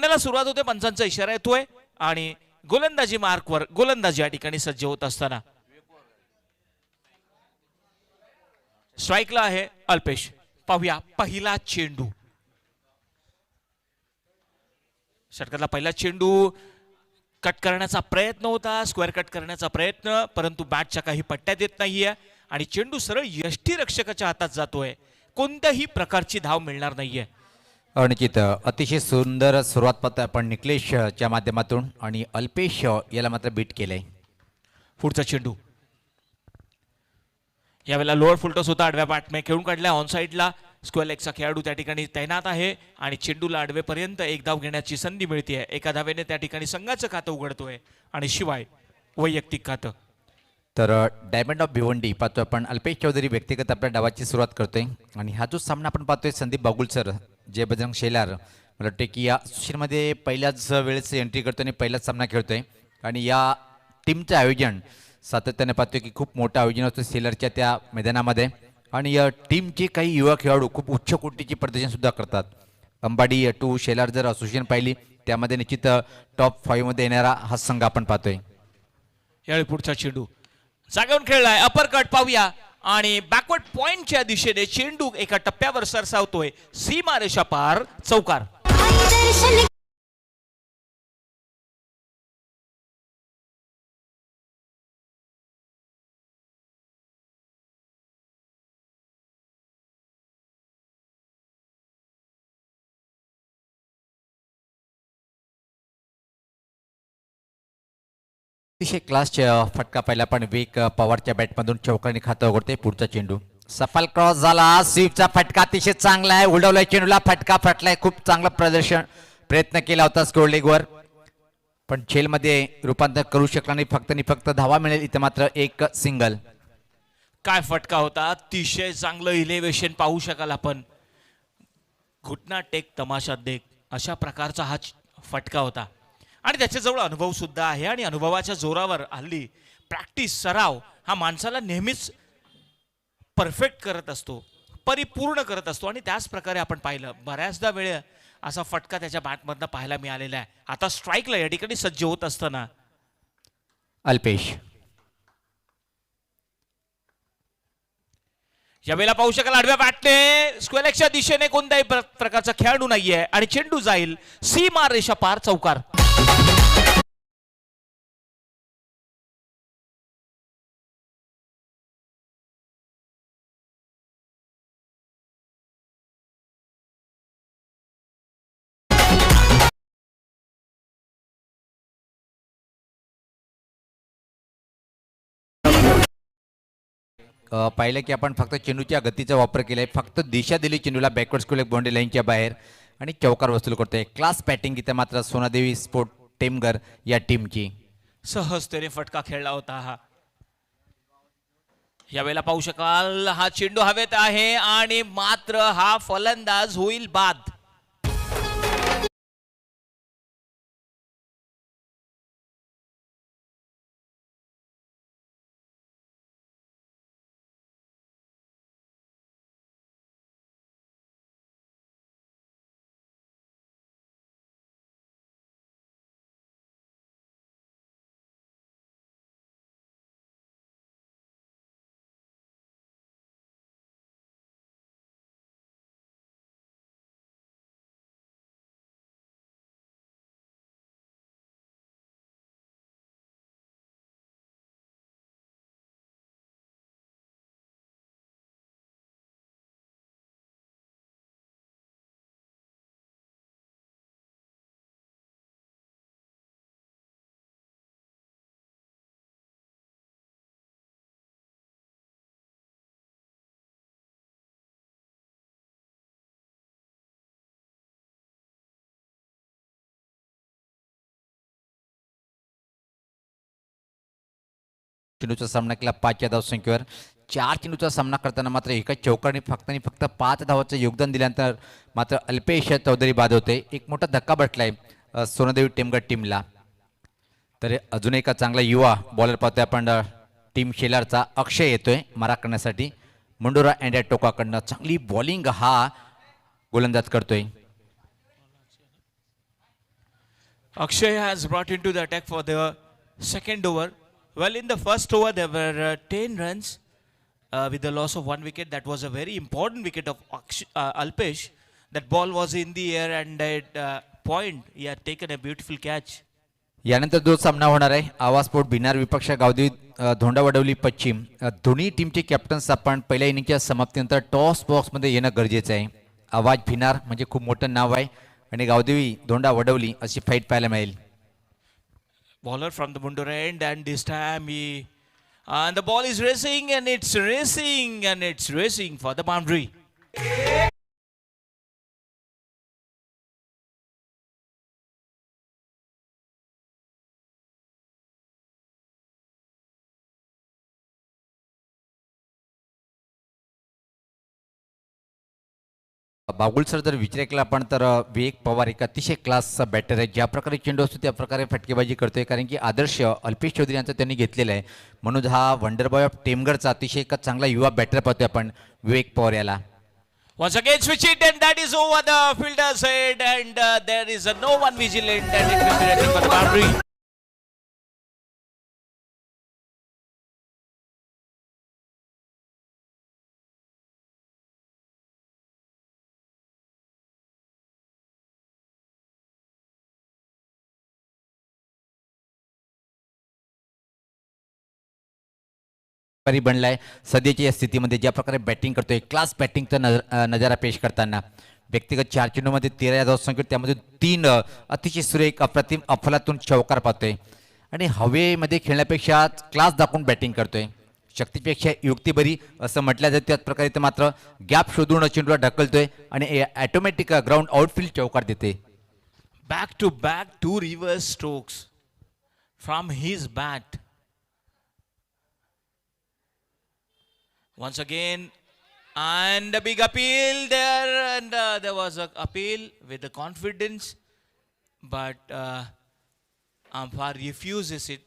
सामन्याला सुरुवात होते, पंचांचा इशारा येतोय आणि गोलंदाजी मार्कवर गोलंदाजी या ठिकाणी सज्ज होत असताना स्ट्राईकला आहे अल्पेश. पाहूया पहिला चेंडू. षटकातला पहिला चेंडू कट करण्याचा प्रयत्न होता, स्क्वेअर कट करण्याचा प्रयत्न, परंतु बॅटच्या काही पट्ट्यात येत नाहीये आणि चेंडू सरळ यष्टीरक्षकाच्या हातात जातोय. कोणत्याही प्रकारची धाव मिळणार नाहीये. निश्चित अतिशय सुंदर सुरुवात पाहतोय आपण निकलेशच्या माध्यमातून आणि अल्पेश याला मात्र बीट केलंय. पुढचा चेंडू यावेळेला लोअर फुलटॉस होता, आडव्या बॅटने खेळून काढल्या. ऑन साईडला स्क्वेअर लेगचा खेळाडू त्या ठिकाणी तैनात आहे आणि चेंडूला आडवेपर्यंत एक धाव घेण्याची संधी मिळते. एका धावेने त्या ठिकाणी संघाचं खातं उघडतोय आणि शिवाय वैयक्तिक खातं. तर डायमंड ऑफ भिवंडी पाहतोय आपण अल्पेश चौधरी व्यक्तिगत आपल्या डावाची सुरुवात करतोय आणि हा जो सामना आपण पाहतोय संदीप बागुल सर, जय बजरंग शेलार, मला वाटते की या सुशीलमध्ये पहिल्याच वेळेस एंट्री करतोय आणि पहिलाच सामना खेळतोय आणि या टीमचं आयोजन सातत्याने पाहतोय की खूप मोठं आयोजन असतं शेलारच्या त्या मैदानामध्ये आणि या टीमचे काही युवा खेळाडू खूप उच्च कोटीची प्रदर्शन सुद्धा करतात. अंबाडी टू शेलार जर असोसिएशन पाहिली त्यामध्ये निश्चित टॉप 5 मध्ये येणारा हा संघ आपण पाहतोय. यावेळी पुढचा चेंडू जागेवरून खेळलाय, अपर कट पाहूया आणि बॅकवर्ड पॉइंटच्या दिशेने चेंडू एका टप्प्यावर सरसावतोय. सीमा रेषा पार चौकार. अतिशय क्लासच्या फटका पाहिला पण विवेक पवारच्या बॅटमधून चौकाने खातं उघडते. पुढचा चेंडू सफल क्रॉस झाला, स्वीपचा फटका अतिशय चांगला आहे, उडवलाय चेंडूला, फटका फटलाय. खूप चांगला प्रयत्न केला होता स्कोर लेगवर पण खेळमध्ये रूपांतर करू शकला नाही. फक्त धावा मिळेल इथे मात्र एक सिंगल. काय फटका होता, अतिशय चांगलं इलेव्हेशन पाहू शकाल आपण. घुटना टेक तमाशा देख अशा प्रकारचा हा फटका होता आणि त्याच्याजवळ अनुभव सुद्धा आहे आणि अनुभवाच्या जोरावर हल्ली प्रॅक्टिस सराव हा माणसाला नेहमीच परफेक्ट करत असतो, परिपूर्ण करत असतो आणि त्याच प्रकारे आपण पाहिलं बऱ्याचदा वेळ असा फटका त्याच्या बॅटमधनं पाहायला मिळालेला आहे. आता स्ट्राईकला या ठिकाणी सज्ज होत असताना अल्पेश यावेळेला पाहू शकाल आडव्या बॅटने स्क्वेअर लेगच्या दिशेने कोणत्याही प्रकारचा खेळाडू नाहीये आणि चेंडू जाईल सीमा रेषा पार चौकार. पाहिलं की आपण फक्त चेंडूच्या गतीचा वापर केलाय, फक्त दिशा दिली चेंडूला बॅकवर्ड स्क्वेअर लेग बाउंड्री लाईनच्या बाहेर आणि चौकार वसूल करतोय. क्लास बॅटिंग इथे मात्र सोनादेवी स्पोर्ट टेमगर या टीमची. सहजतेने फटका खेळला होता हा. यावेळेला पाहू शकाल हा चेंडू हवेत आहे आणि मात्र हा फलंदाज होईल बाद. चेंडूचा सामना केला 5 धावसंख्येवर. 4 चेंडूचा सामना करताना मात्र एका चौकारने फक्त 5 धावाचं योगदान दिल्यानंतर मात्र अल्पेश चौधरी बाद होते. एक मोठा धक्का बसलाय सोनादेवी टेमगर टीमला. तर अजून एका चांगला युवा बॉलर पाहतोय आपण टीम शेलारचा अक्षय येतोय मारा करण्यासाठी. मंडोरा अँड टोकाकडनं चांगली बॉलिंग हा गोलंदाज करतोय. Akshay has brought into the attack for the second over. Well, in the first over, there were 10 runs with the loss of 1 wicket. That was a very important wicket of Alpesh. That ball was in the air, and at point, he had taken a beautiful catch. यानंतर जो सामना होणार आहे आवाज sport बिनार विपक्ष गावदेवी धोंडावडवली पश्चिम दोन्ही टीमचे कॅप्टन्स आपण पहिल्या इनिंगच्या समाप्तीनंतर टॉस बॉक्समध्ये येणं गरजेचं आहे. आवाज भिनार म्हणजे खूप मोठं नाव आहे आणि गावदेवी धोंडा वडवली अशी फाईट पाहायला मिळेल. Bowler from the Mundura end, and this time and the ball is racing, and it's racing, and it's racing for the boundary. Bagul sir जर विचार केला आपण तर विवेक पवार एक अतिशय क्लासचा बॅटर आहे. ज्या प्रकारे चेंडू असतो त्या प्रकारे फटकेबाजी करतोय कारण की आदर्श अल्पेश चौधरी यांचा त्यांनी घेतलेला आहे. म्हणून हा वंडर बॉय ऑफ टेमगडचा अतिशय एक चांगला युवा बॅटर पाहतोय आपण विवेक पवार याला. Once again switch it, and that is over the fielder's head, and there is no one vigilant, and it will be ready for the boundary. बनलाय सध्याच्या या स्थितीमध्ये ज्या प्रकारे बॅटिंग करतोय क्लास बॅटिंगचा नजारा पेश करताना व्यक्तिगत 4 चेंडूमध्ये 13 या धावसंख्येत त्यामध्ये 3 अतिशय सुरेख अप्रतिम अफलातून चौकार पाहतोय आणि हवेमध्ये खेळण्यापेक्षा क्लास दाखवून बॅटिंग करतोय. शक्तीपेक्षा युक्ती बरी असं म्हटलं जातं त्याच प्रकारे ते मात्र गॅप शोधून चेंडूला ढकलतोय आणि ऑटोमॅटिक ग्राउंड आउटफील्ड चौकार देते. Back to back 2 reverse strokes from his bat. Once again, and a big appeal there, and there was a appeal with the confidence, but umpire refuses it.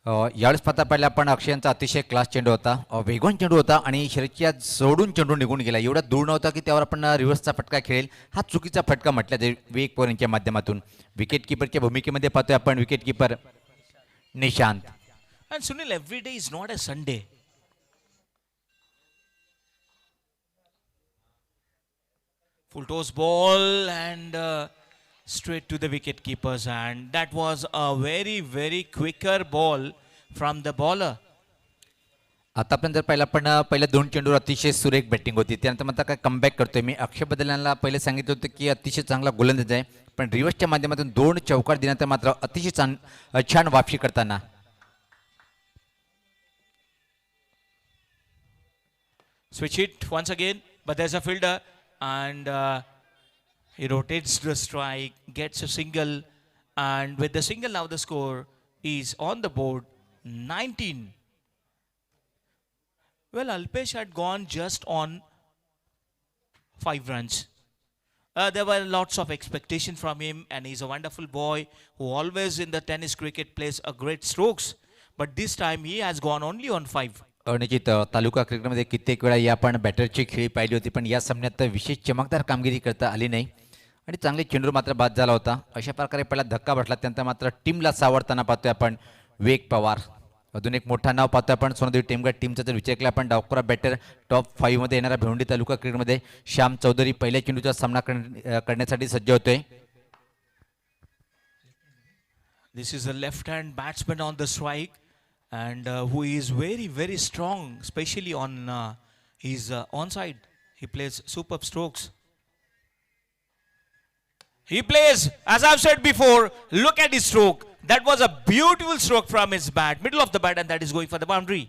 यावेळेस पाहता पाहिलं आपण अक्षयांचा अतिशय class चेंडू होता, वेगवान चेंडू होता आणि शर्यतीच्या जोडून चेंडू निघून गेला. एवढा दूर नव्हता की त्यावर आपण रिव्हर्सचा फटका खेळेल. हा चुकीचा फटका म्हटला जाईल विवेक पवार यांच्या माध्यमातून. विकेट किपरच्या भूमिकेमध्ये पाहतोय आपण wicket keeper Nishant. And Sunil, every day is not a Sunday. Full toss ball, and straight to the wicket keeper's hand. That was a very quicker ball from the bowler. आता आपण जर पाहिलं पण पहिल्या 2 चेंडूवर अतिशय सुरेख बॅटिंग होती. त्यानंतर म्हणता काय कमबॅक करतोय. मी अक्षय बदलांना पहिले सांगितलं होतं की अतिशय चांगला गोलंदाज आहे पण रिव्हर्सच्या माध्यमातून 2 चौकार दिल्यानंतर मात्र अतिशय छान वापसी करताना. Switch it once again, but there's a fielder, and he rotates the strike, gets a single, and with the single now the score is on the board 19. Well, Alpesh had gone just on 5 runs. There were lots of expectation from him, and he's a wonderful boy who always in the tennis cricket plays a great strokes, but this time he has gone only on 5. निश्चित तालुका क्रिकेटमध्ये कित्येक वेळा या आपण बॅटरची खेळी पाहिली होती पण या सामन्यात विशेष चमकदार कामगिरी करता आली नाही आणि चांगले चेंडू मात्र बाद झाला होता. अशा प्रकारे पहिला धक्का बसला त्यानंतर मात्र टीमला सावरताना पाहतोय आपण विवेक पवार. अजून एक मोठा नाव पाहतोय आपण सोनादेवी टेमगड टीमचा जर विचार केला आपण डावखुरा बॅटर टॉप 5 मध्ये येणारा भिवंडी तालुका क्रिकेटमध्ये श्याम चौधरी पहिल्या चेंडूचा सामना करण्यासाठी सज्ज होतोय. This is a left-hand batsman on the strike, and who is very strong, especially on his onside. He plays superb strokes. He plays, as I've said before, look at his stroke. That was a beautiful stroke from his bat, middle of the bat, and that is going for the boundary.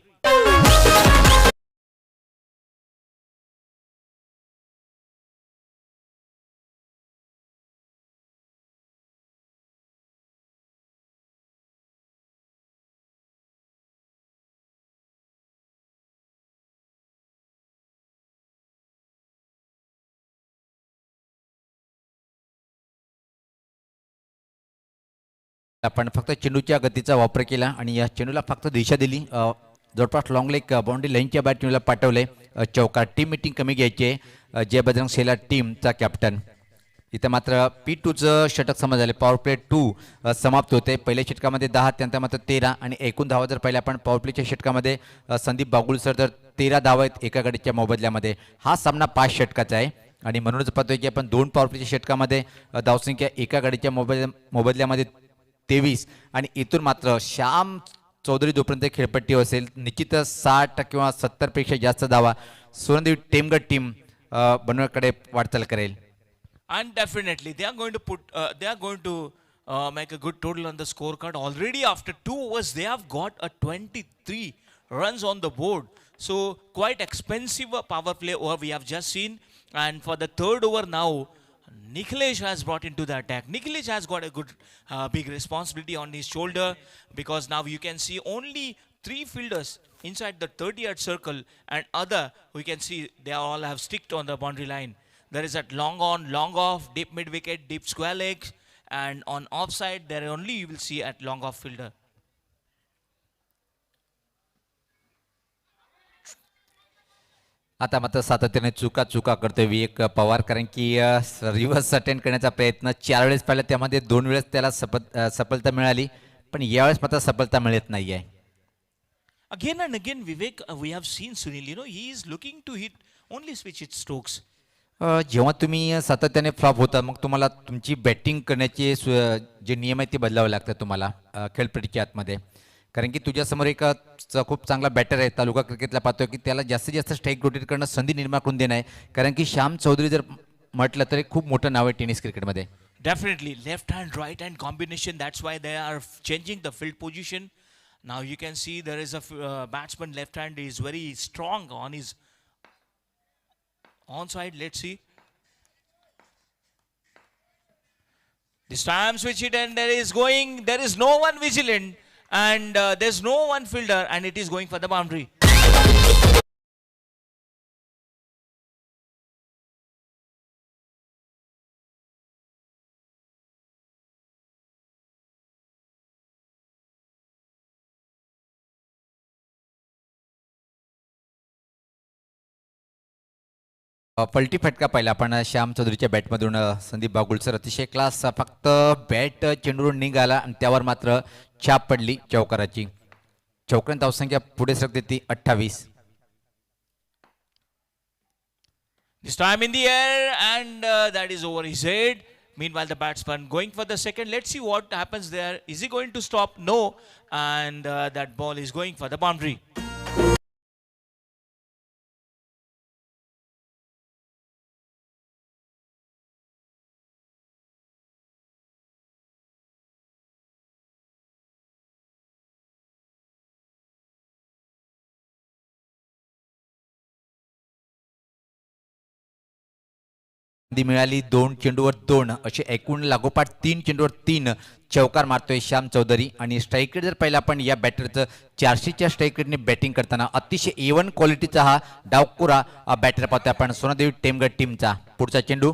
आपण फक्त चेंडूच्या गतीचा वापर केला आणि या चेंडूला फक्त दिशा दिली. जवळपास लॉंग लेग बाउंड्री लाईनच्या बाहेर चेंडूला पाठवले चौकार. टीम मीटिंग कमी घ्यायची आहे. जय बजरंग शेलार टीमचा कॅप्टन. इथं मात्र P2चं षटक समाप्त झाले. पॉवर प्ले 2 समाप्त होते. पहिल्या षटकामध्ये 10, त्यानंतर मात्र 13 आणि एकूण धावा जर पाहिल्या आपण पॉवर प्लेच्या षटकामध्ये संदीप बागुल सर तर 13 धावा आहेत एका गडीच्या मोबदल्यामध्ये. हा सामना 5 षटकाचा आहे आणि म्हणूनच पाहतोय की आपण 2 पॉवर प्लेच्या षटकामध्ये धावसंख्या एका गडीच्या मोबदल्यामध्ये 23 आणि इथून मात्र श्याम चौधरी जोपर्यंत खेळपट्टी असेल निश्चितच 60 किंवा 70 पेक्षा जास्त धावा सुवर्णदेवी टेमगड टीम बनवण्याकडे वाटचाल करेल. And definitely, they are going to make a good total on the scorecard. Already after 2 overs, they have got a 23 runs on the board. So quite expensive power play over we have just seen. And for the third over now, Nikhilesh has brought into the attack. Nikhilesh has got a good big responsibility on his shoulder, because now you can see only 3 fielders inside the 30-yard circle, and other we can see they all have sticked on the boundary line. There is that long on, long off, deep mid wicket, deep square legs, and on offside there only you will see at long off fielder. आता मात्र सातत्याने चुका करतोय विवेक पवार, कारण की reverse attend करण्याचा प्रयत्न 4 वेळेस पाहिला, त्यामध्ये 2 वेळेस त्याला सफलता मिळाली, पण यावेळेस मात्र सफलता मिळत नाहीये. Again and again, Vivek, we have seen Sunil, he is looking to hit only switch hit strokes. जेव्हा तुम्ही सातत्याने फ्लॉप होता मग तुम्हाला तुमची बॅटिंग करण्याचे जे नियम आहेत ते बदलावे लागतात तुम्हाला खेळपट्टीच्या आतमध्ये, कारण की तुझ्यासमोर एक खूप चांगला बॅटर आहे. तालुका क्रिकेटला पाहतोय की त्याला जास्तीत जास्त स्ट्राईक रोटेट करणं, संधी निर्माण करून देणं आहे, कारण की श्याम चौधरी जर म्हटलं तर खूप मोठं नाव आहे टेनिस क्रिकेटमध्ये. Definitely, left hand, right hand combination. That's why they are changing the field position. Now you can see there is a batsman left hand is very strong on his onside. Let's see. This time switch it and there is no one vigilant, and there's no one fielder, and it is going for the boundary. पलटी फटका पाहिला आपण Shyam चौधरीच्या बॅटमधून. Sandeep Bagul sir अतिशय class, फक्त bat चेंडूवरून निघाला आणि त्यावर मात्र छाप पडली चौकाराची. चौकारांत धावसंख्या पुढे सरकते ती 28. This time in the air, and that is over his head. Meanwhile, the batsman going for the second. Let's see what happens there. Is he going to stop? No, and that ball is going for the boundary. संधी मिळाली, 2 चेंडूवर 2 असे एकूण लागोपाठ 3 चेंडूवर 3 चौकार मारतोय श्याम चौधरी. आणि स्ट्राईक रेट जर पाहिला आपण या बॅटरचं 400च्या स्ट्राईक रेटने बॅटिंग करताना अतिशय A1 क्वालिटीचा हा डावखुरा बॅटर पाहतोय आपण सोनादेवी टेमगड टीमचा. पुढचा चेंडू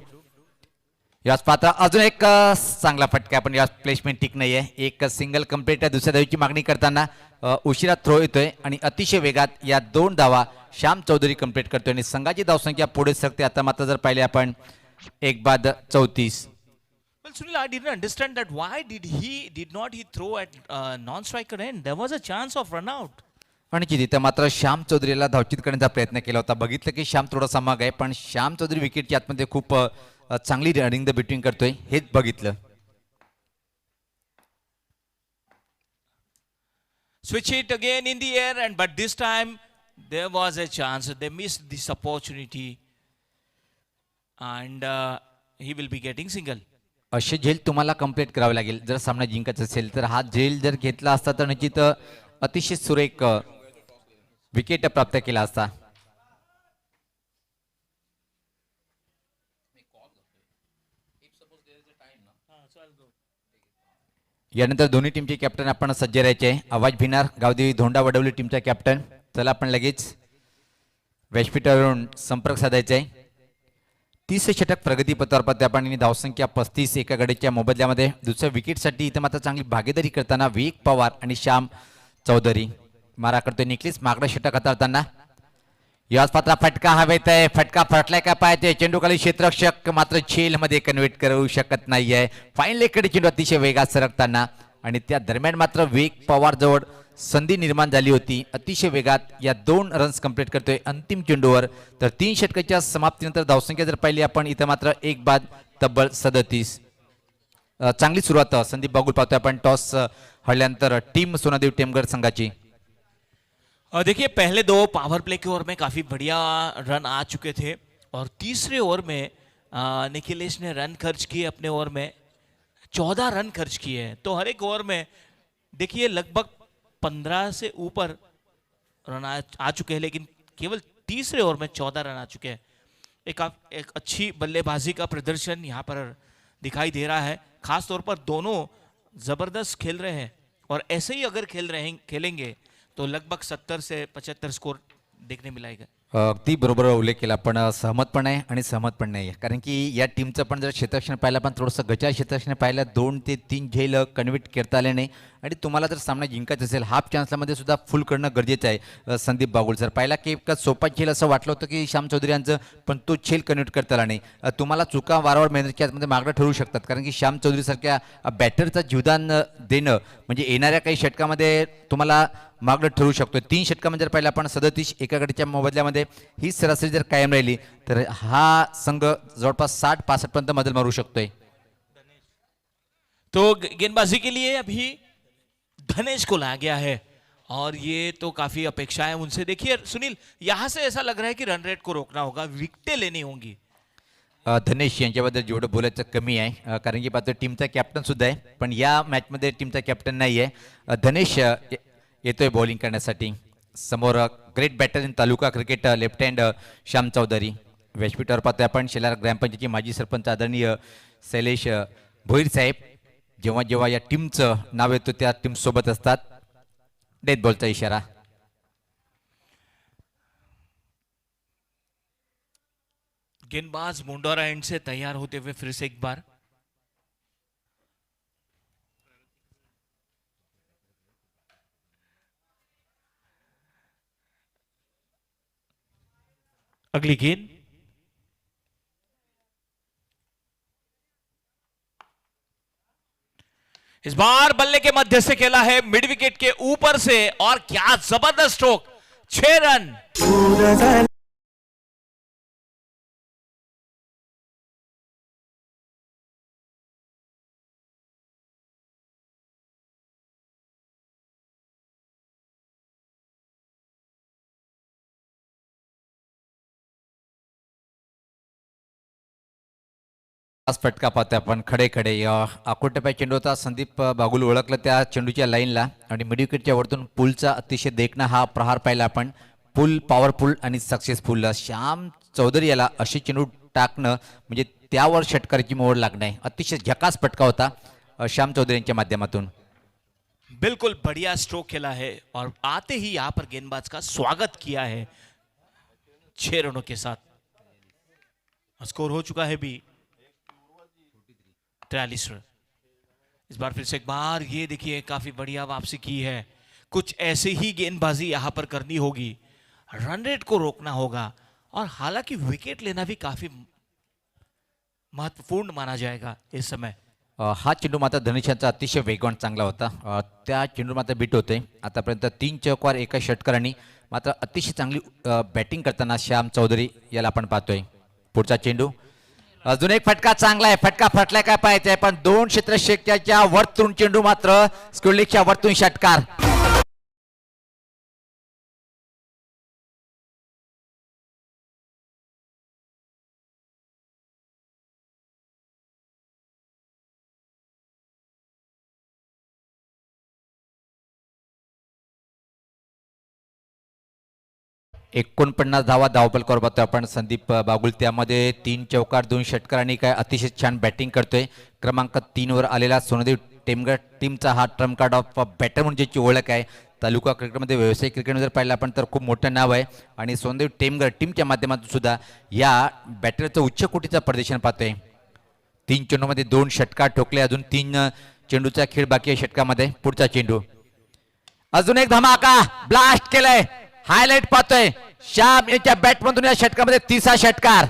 याच पात्र अजून एक चांगला फटका, पण या प्लेसमेंट ठीक नाहीये. एक सिंगल कंप्लीट दुसऱ्या धावीची मागणी करताना उशिरा थ्रो येतोय आणि अतिशय वेगात या 2 धावा श्याम चौधरी कंप्लीट करतोय आणि संघाची धावसंख्या पुढे सरकते. आता मात्र जर पाहिले आपण 1/34. Well, Sunil, I didn't understand that. Why did not he throw at non-striker end? There was a chance of run out. आणि तिथे मात्र श्याम चौधरीला धावचित करण्याचा प्रयत्न केला होता. बघितलं की श्याम थोडासा माग आहे, पण श्याम चौधरी विकेटच्या आतमध्ये खूप चांगली रनिंग द बिटवीन करतोय हेच बघितलं. Switch it again in the air, but this time there was a chance. They missed this opportunity, and he will be getting single. असे झेल तुम्हाला कंप्लीट करावे लागेल जर सामना जिंकायचा असेल तर. हा झेल जर घेतला असता तर निश्चित अतिशय सुरेख विकेट प्राप्त केला असता. यानंतर दोन्ही टीमचे कॅप्टन आपण सज्ज राहायचे. आवाज भिनार गावदेवी धोंडा वडवली टीमचा कॅप्टन. चला आपण लगेच व्यासपीठावरून संपर्क साधायचा आहे. 30 षटक प्रगतीपथावर पाहतोय आपण आणि धावसंख्या 35 एका गडीच्या मोबदल्यामध्ये. दुसऱ्या विकेटसाठी इथं मात्र चांगली भागीदारी करताना विवेक पवार आणि श्याम चौधरी. मारा करतोय निखिलेश मागडा षटक हाताळताना. याच पात्र फटका हवेत आहे. फटका फटलाय का पाहिजे. चेंडूखाली क्षेत्ररक्षक मात्र झेल मध्ये कन्व्हर्ट करू शकत नाहीये. फाईन लेगकडे चेंडू अतिशय वेगात सरकताना आणि त्या दरम्यान मात्र वेग पवार जवळ संधी निर्माण झाली होती. अतिशय वेगात या 2 रन्स कंप्लीट करतोय अंतिम चेंडूवर. तर 3 षटकाच्या समाप्तीनंतर धावसंख्या जर पाहिली आपण इथं मात्र एक बाद तब्बल 37. चांगली सुरुवात संदीप बागुल पाहतोय आपण. टॉस हरल्यानंतर टीम सोनादेव टेमगढ़ संघाची. देखिए पहले 2 पावर प्ले के ओवर में काफी बढ़िया रन आ चुके थे और तीसरे ओवर में निखिलेश ने रन खर्च किए. अपने ओवर में 14 रन खर्च किए हैं. तो हर एक ओवर में देखिए लगभग 15 से ऊपर रन आ चुके हैं, लेकिन केवल तीसरे ओवर में 14 रन आ चुके हैं. एक अच्छी बल्लेबाजी का प्रदर्शन यहाँ पर दिखाई दे रहा है. खास तौर पर दोनों जबरदस्त खेल रहे हैं और ऐसे ही अगर खेलेंगे तो लगभग 70 से 75 स्कोर देखने मिलेगा. अगदी बरोबर उल्लेख केला. पण सहमत पण आहे आणि सहमत पण नाही. कारण की या टीमचं पण जर क्षेत्ररक्षण पाहिलं पण थोडंसं गचाळ क्षेत्ररक्षण पाहिलं 2 ते 3 झेल कन्व्हर्ट करता आले नाही. आणि तुम्हाला जर सामना जिंकायचा असेल हाफ चान्समध्ये सुद्धा फुल करणं गरजेचं आहे. संदीप बागुल सर पाहिला की इतका सोपा झेल असं वाटलं होतं की श्याम चौधरी यांचं, पण तो झेल कन्व्हर्ट करता आला नाही. तुम्हाला चुका वारंवार मॅनेजच्या आतमध्ये मागणं ठरू शकतात. कारण की श्याम चौधरी सारख्या बॅटरचं जीवदान देणं म्हणजे येणाऱ्या काही षटकामध्ये तुम्हाला मागणं ठरू शकतो. 3 षटकामध्ये जर पाहिलं आपण 37 एकाकडच्या मोबदल्यामध्ये ही सरासरी जर कायम राहिली तर हा संघ जवळपास 60-65 पर्यंत मदल मारू शकतोय. तो गेंदबाजी के लिए अभी धनेश को लाया गया है और ये तो काफी अपेक्षाएं उनसे. देखिए सुनील, यहां से ऐसा लग रहा है कि रन रेट को रोकना होगा, विकेटें लेनी होंगी. धनेश यांच्याबद्दल जेवढं बोलायचं कमी आहे. कारण की पाहतो टीमचा कॅप्टन सुद्धा आहे पण या मॅचमध्ये टीमचा कॅप्टन नाही आहे. धनेश येतोय बॉलिंग करण्यासाठी. समोर great batter in taluka cricket left hand Shyam Chaudhari. व्यासपीठावर पाहतोय आपण शेलार ग्रामपंचायतीचे माजी सरपंच आदरणीय शैलेश भोईर साहेब. जेव्हा जेव्हा या टीमचं नाव येतं त्या टीम सोबत असतात. डेथ बॉलचा इशारा. गेंदबाज मुंडोरा एंड से तैयार होते हुए फिर से एक बार. अगली गेंद इस बार बल्ले के मध्य से खेला है मिड विकेट के ऊपर से और क्या जबरदस्त स्ट्रोक. 6 रन. आज फटका पाहतोय आपण खडे खडे. अकोटप्या चेंडू होता. संदीप बागुल ओळखलं त्या चेंडूच्या लाईनला आणि मिड विकेटच्या वरतून पुलचा अतिशय देखणा हा प्रहार पाहिला आपण. पुल पॉवरफुल आणि सक्सेसफुल. श्याम चौधरी याला अशी चेंडू टाकणं म्हणजे त्यावर षटकाराची मोहर लागणे. अतिशय झकास फटका होता श्याम चौधरी यांच्या माध्यमातून. बिल्कुल बढ़िया स्ट्रोक खेला है और आते ही यहां पर गेंदबाज का स्वागत किया है 6 रनों के साथ. स्कोर हो चुका है भी 43 रन. इस बार फिर से एक बार ये देखिए काफी बढ़िया वापसी की है. कुछ ऐसे ही गेंदबाजी यहां पर करनी होगी, रन रेट को रोकना होगा और हालांकि विकेट लेना भी काफी महत्वपूर्ण माना जाएगा इस समय. हा चेंडू मात्र धनेशांचा अतिशय वेगवान चांगला होता. त्या चेंडू मात्र बीट होते. आतापर्यंत 3 चौकार एका षटकारांनी मात्र अतिशय चांगली बॅटिंग करताना श्याम चौधरी याला आपण पाहतोय. पुढचा चेंडू अजून एक फटका चांगला आहे. फटका फटलाय काय पाहायचंय पण 2 क्षेत्ररक्षकाच्या वरतून चेंडू मात्र स्क्वेअरलेगच्या वरतून षटकार. एकोणपन्नास धावा धावपलकावर पाहतोय आपण संदीप बागुल. त्यामध्ये 3 चौकार 2 षटकार आणि काय अतिशय छान बॅटिंग करतोय. क्रमांक 3 वर आलेला सोनादेव टेमगढ़ टीमचा हा ट्रम्प कार्ड ऑफ बॅटर म्हणजेची ओळख आहे. तालुका क्रिकेटमध्ये व्यावसायिक क्रिकेटमध्ये जर पाहिलं आपण तर खूप मोठं नाव आहे आणि सोनादेव टेमगढ़ टीमच्या माध्यमातून सुद्धा या बॅटरचं उच्च कोटीचं प्रदर्शन पाहतोय. 3 चेंडूमध्ये 2 षटकार ठोकले. अजून 3 चेंडूचा खेळ बाकी आहे षटकामध्ये. पुढचा चेंडू अजून एक धमाका ब्लास्ट केलाय. हायलाइट पाहतोय श्याम यांच्या बॅटमधून या षटकामध्ये तिसरा षटकार.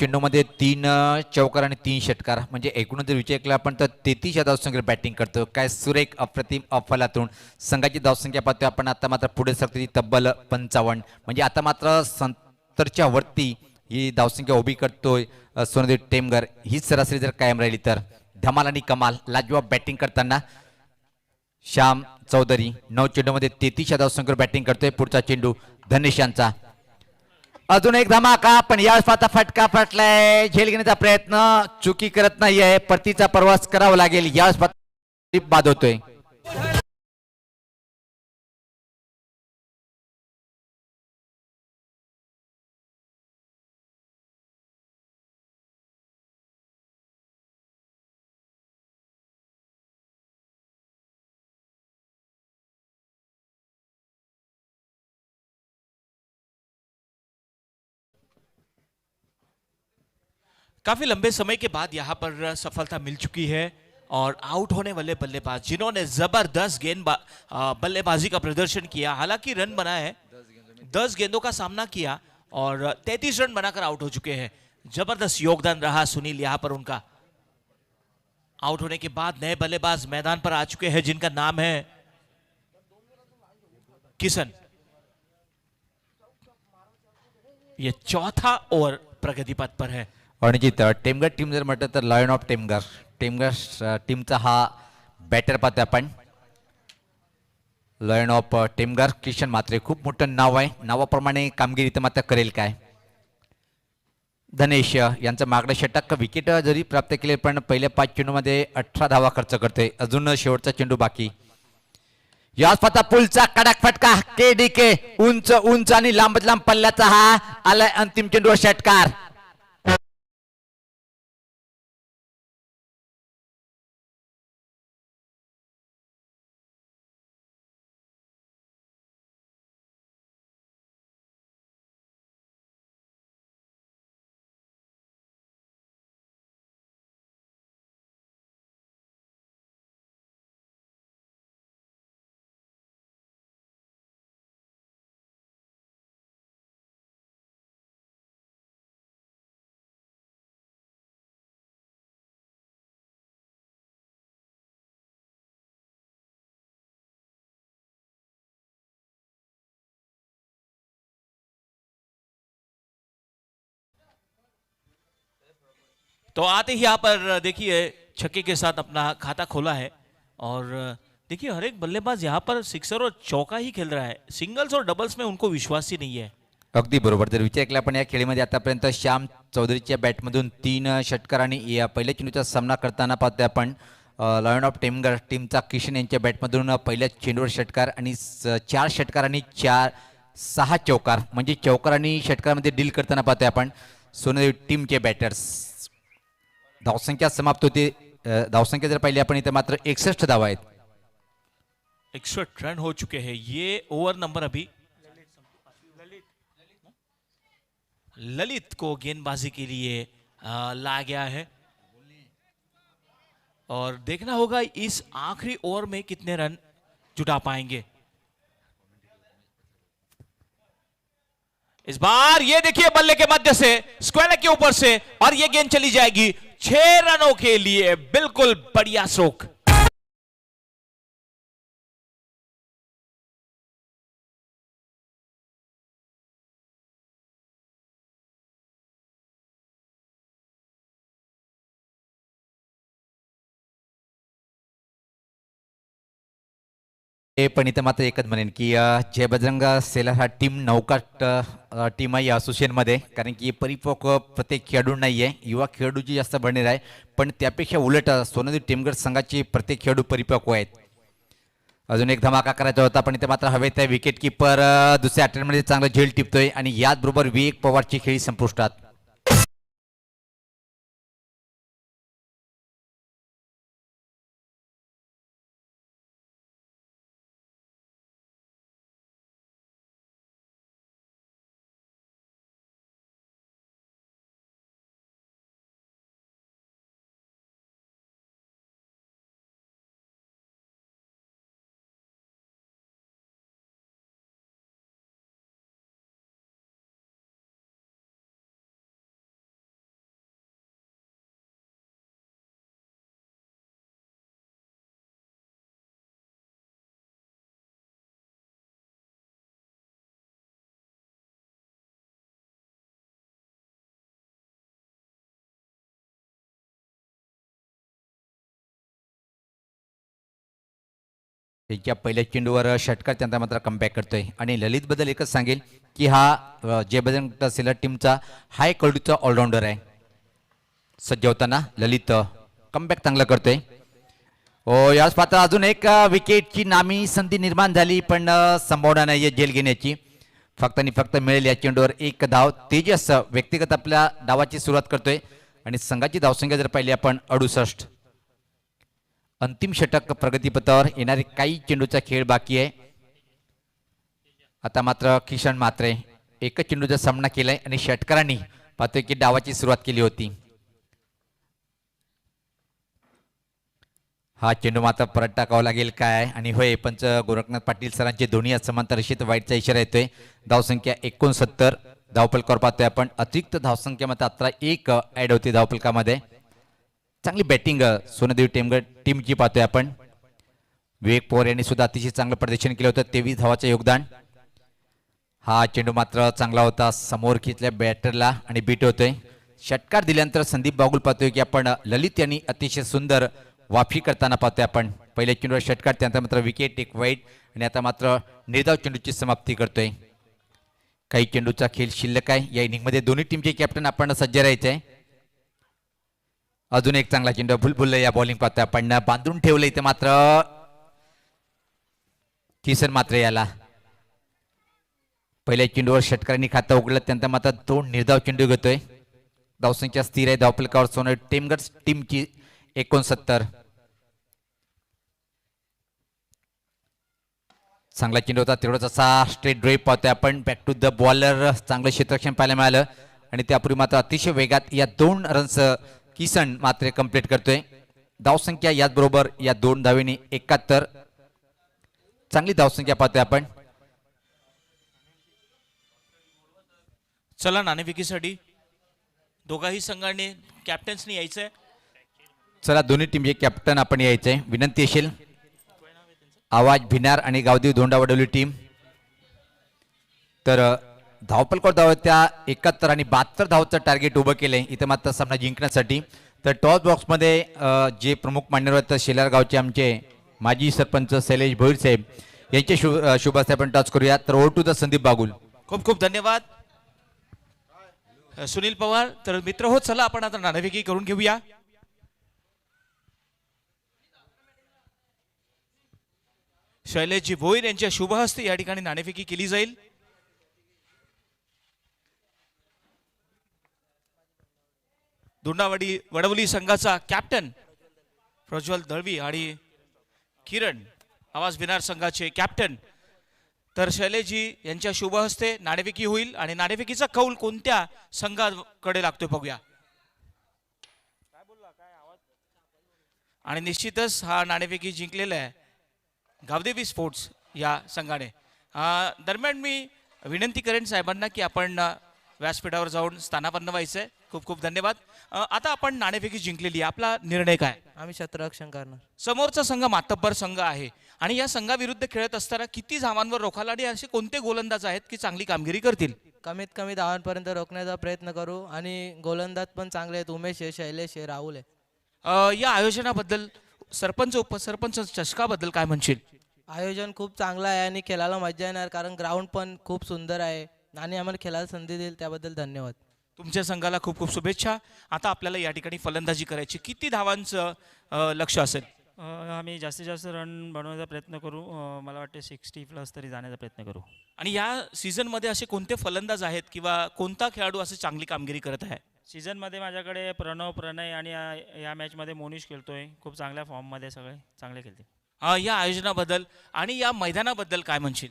चेंडूमध्ये 3 चौकार आणि 3 षटकार म्हणजे एकूण जर विचार केला आपण तर 33 या धावसंख्येवर बॅटिंग करतो. काय सुरेख अप्रतिम अफलातून संघाची धावसंख्या पाहतोय आपण. आता मात्र पुढे सरकते तब्बल 55 म्हणजे आता मात्र 70च्या वरती ही धावसंख्या उभी करतोय सोनदेव टेमघर. ही सरासरी जर कायम राहिली तर धमाल आणि कमाल. लाजवाब बॅटिंग करताना श्याम चौधरी 9 चेंडूमध्ये 33 या धावसंख्येवर बॅटिंग करतोय. पुढचा चेंडू धनेश यांचा. अजून एक धमाका पण यावेळेस आता फटका फटलाय. झेल घेण्याचा प्रयत्न चुकी करत नाहीये. परतीचा प्रवास करावा लागेल. यावेळेस बाद होतोय. काफी लंबे समय के बाद यहां पर सफलता मिल चुकी है और आउट होने वाले बल्लेबाज जिन्होंने जबरदस्त बल्लेबाजी का प्रदर्शन किया, हालांकि रन बना है 10 गेंदों का सामना किया और 33 रन बनाकर आउट हो चुके हैं. जबरदस्त योगदान रहा सुनील यहां पर उनका. आउट होने के बाद नए बल्लेबाज मैदान पर आ चुके हैं जिनका नाम है किशन. ये चौथा ओवर प्रगति पथ पर है. रणजित टेमघर टीम जर म्हटलं तर लायन ऑफ टेमघर टीमचा हा बॅटर पाहतोय आपण. लायन ऑफ टेमघर किशन मात्रे खूप मोठं नाव आहे. नावाप्रमाणे कामगिरी तर मात्र करेल काय. धनेश यांचं मागणं षटक विकेट जरी प्राप्त केले पण पहिल्या 5 चेंडूमध्ये 18 धावा खर्च करतोय. अजून शेवटचा चेंडू बाकी. याच पाता पुलचा कडक फटका. के उंच उंच आणि लांब लांब पल्ल्याचा हा आलाय अंतिम चेंडूवर षटकार. तो आते ही यहाँ पर देखिए छक्के के साथ अपना खाता खोला है और देखिए हर एक बल्लेबाज यहाँ पर सिक्सर और चौका ही खेल रहा है. सिंगल्स और डबल्स में उनको विश्वास ही नहीं है. अगदी बरोबर. जर विचार केला आपण या खेळीमध्ये आतापर्यंत श्याम चौधरीच्या बॅटमधून 3 षटकार आणि या पहिल्या चेंडूचा सामना करताना पाहतोय आपण लायन ऑफ टेमघर टीमचा किशन यांच्या बॅटमधून पहिल्या चेंडूवर षटकार आणि 4 षटकार आणि 6 चौकार म्हणजे चौकार आणि षटकारामध्ये डील करताना पाहतोय आपण सोनेदेव टीमचे बॅटर्स. धावसंख्या समाप्त होते. धावसंख्या जर पाहिली आपण इथे मात्र 61 धावा आहेत. 61 रन हो चुके हैं. ये ओवर नंबर अभी ललित को गेंदबाजी के लिए लाया गया है और देखना होगा इस आखिरी ओवर में कितने रन जुटा पाएंगे. इस बार ये देखिए बल्ले के मध्य से स्क्वायर के ऊपर से और ये गेंद चली जाएगी 6 रनों के लिए. बिल्कुल बढ़िया स्ट्रोक. हे पण इथं मात्र एकच म्हणेन की जय बजरंग सेलर हा टीम नौका टीम आहे या असोसिएशनमध्ये. कारण की परिपक्व प्रत्येक खेळाडू नाही आहे. युवा खेळाडूची जास्त भरणे आहे पण त्यापेक्षा उलट सोनेदेव टेमघर संघाचे प्रत्येक खेळाडू परिपक्व आहेत. अजून एक धमाका करायचा होता पण इथे मात्र हवेत आहे. विकेट किपर दुसऱ्या अटेम्प्टमध्ये चांगला झेल टिपतोय आणि याचबरोबर विवेक पवारची खेळी संपुष्टात. याच्या पहिल्या चेंडूवर षटकार त्यांचा मात्र कमबॅक करतोय आणि ललितबद्दल एकच सांगेल की हा जे बजरंग सेलर टीमचा हाय कडूचा ऑलराऊंडर आहे. सज्ज होताना ललित कमबॅक चांगलं करतोय. याच पात्र अजून एक विकेटची नामी संधी निर्माण झाली पण संभावना नाही आहे झेल घेण्याची. फक्त आणि फक्त मिळेल या चेंडूवर एक धाव. तेजस व्यक्तिगत आपल्या डावाची सुरुवात करतोय आणि संघाची धावसंख्या जर पाहिली आपण 68. अंतिम षटक प्रगतीपथावर येणारे काही चेंडूचा खेळ बाकी आहे. आता मात्र किशन मात्रे एकच चेंडूचा सामना केलाय आणि षटकारांनी पाहतोय की डावाची सुरुवात केली होती. हा चेंडू मात्र परत टाकावा लागेल काय आणि होय पंच गोरखनाथ पाटील सरांचे दोन्ही समांतर रेषेत वाईटचा इशारा येतोय. धावसंख्या 69. धावफलकावर पाहतोय आपण अतिरिक्त धावसंख्या मात्र आता एक ऍड होती धावफलकामध्ये. चांगली बॅटिंग सोनदेवी टेमगड टीमची पाहतोय आपण. विवेक पवार यांनी सुद्धा अतिशय चांगलं प्रदर्शन केलं होतं. 23 धावाचं योगदान. हा चेंडू मात्र चांगला होता समोर खेचल्या बॅटरला आणि बीट होतोय. षटकार दिल्यानंतर संदीप बागुल पाहतोय की आपण ललित यांनी अतिशय सुंदर वाफी करताना पाहतोय आपण. पहिल्या चेंडूवर षटकार त्यानंतर मात्र विकेट एक वाईट आणि आता मात्र निर्धाव चेंडूची समाप्ती करतोय. काही चेंडूचा खेळ शिल्लक आहे या इनिंगमध्ये. दोन्ही टीमचे कॅप्टन आपण सज्ज राहायचे आहे. अजून एक चांगला चेंडू भुलभुल या बॉलिंग पाहतोय आपण. बांधून ठेवलं इथे मात्र किसन मात्र याला पहिल्या चेंडूवर षटकारांनी खातं उघडलं त्यानंतर मात्र 2 निर्धाव चेंडू घेतोय. धावसंख्या स्थिर आहे. धावफलकावर सोनदेवी टेमगड टीमची 69. चांगला चेंडू होता तेवढाच असा स्ट्रेट ड्राईव्ह पाहतोय आपण. बॅक टू द बॉलर चांगलं क्षेत्ररक्षण पाहायला मिळालं आणि त्यापूर्वी मात्र अतिशय वेगात या 2 रन्स किसन मात्र कंप्लीट करतोय. धावसंख्या याचबरोबर या 2 धावेने 71. चांगली धावसंख्या पाहतोय आपण. चला नाणेफेकीसाठी दोघाही संघाने कॅप्टन्सनी यायचंय. चला दोन्ही टीमचे कॅप्टन आपण यायचंय. विनंती असेल. आवाज भिनार आणि गावदेव धोंडावडवली टीम. तर धावपलकावर धाव त्या 71 आणि 72 धावचं टार्गेट उभं केलंय इथं मात्र सामना जिंकण्यासाठी. तर टॉस बॉक्समध्ये जे प्रमुख मान्यवर आहेत शेलार गावचे आमचे माजी सरपंच शैलेश भोईर साहेब यांचे शुभ हस्ते आपण टॉस करूया. तर over to the Sandeep Bagul. खूप खूप धन्यवाद सुनील पवार. तर मित्र हो चला आपण आता नाणेफेकी करून घेऊया. शैलेशजी भोईर यांच्या शुभ हस्ते या ठिकाणी नाणेफेकी केली जाईल. धोंडावडी वडवली संघाचा कॅप्टन प्रज्वल दळवी आणि किरण आवाज भिनार संघाचे कॅप्टन. तर शैलेशजी यांच्या शुभ हस्ते नाणेफेकी होईल आणि नाणेफेकीचा कौल कोणत्या संघाकडे लागतोय बघूया. आणि निश्चितच हा नाणेफेकी जिंकलेला आहे गावदेवी स्पोर्ट्स या संघाने. दरम्यान मी विनंती करेन साहेबांना की आपण व्यासपीठावर जाऊन स्थानापन्न व्हायचंय. खूप खूप धन्यवाद. आता आपण नाणेफेकी जिंकलेली आहे. आपला निर्णय काय? आम्ही क्षेत्ररक्षण करणार. समोरचा संघ मातब्बर संघ आहे आणि या संघाविरुद्ध खेळत असताना किती धावांवर रोखाला आणि असे कोणते गोलंदाज आहेत की चांगली कामगिरी करतील? कमीत कमी धावांपर्यंत रोखण्याचा प्रयत्न करू आणि गोलंदाज पण चांगले आहेत. उमेश आहे, शैलेश आहे, राहुल आहे. या आयोजनाबद्दल सरपंच उपसरपंच चषकाबद्दल काय म्हणशील? आयोजन खूप चांगलं आहे आणि खेळायला मजा येणार कारण ग्राउंड पण खूप सुंदर आहे आणि आम्हाला खेळायला संधी देईल त्याबद्दल धन्यवाद. तुमच्या संघाला खूप खूप शुभेच्छा. आता आपल्याला या ठिकाणी फलंदाजी करायची. किती धावांचं लक्ष असेल? आम्ही जास्तीत जास्त रन बनवण्याचा प्रयत्न करू. मला वाटते 60+ तरी जाण्याचा प्रयत्न करू. आणि या सीझनमध्ये असे कोणते फलंदाज आहेत किंवा कोणता खेळाडू असे चांगली कामगिरी करत आहे? सीझनमध्ये माझ्याकडे प्रणव, प्रणय आणि या मॅचमध्ये मोनिश खेळतोय. खूप चांगल्या फॉर्ममध्ये सगळे चांगले खेळते. या आयोजनाबद्दल आणि या मैदानाबद्दल काय म्हणशील?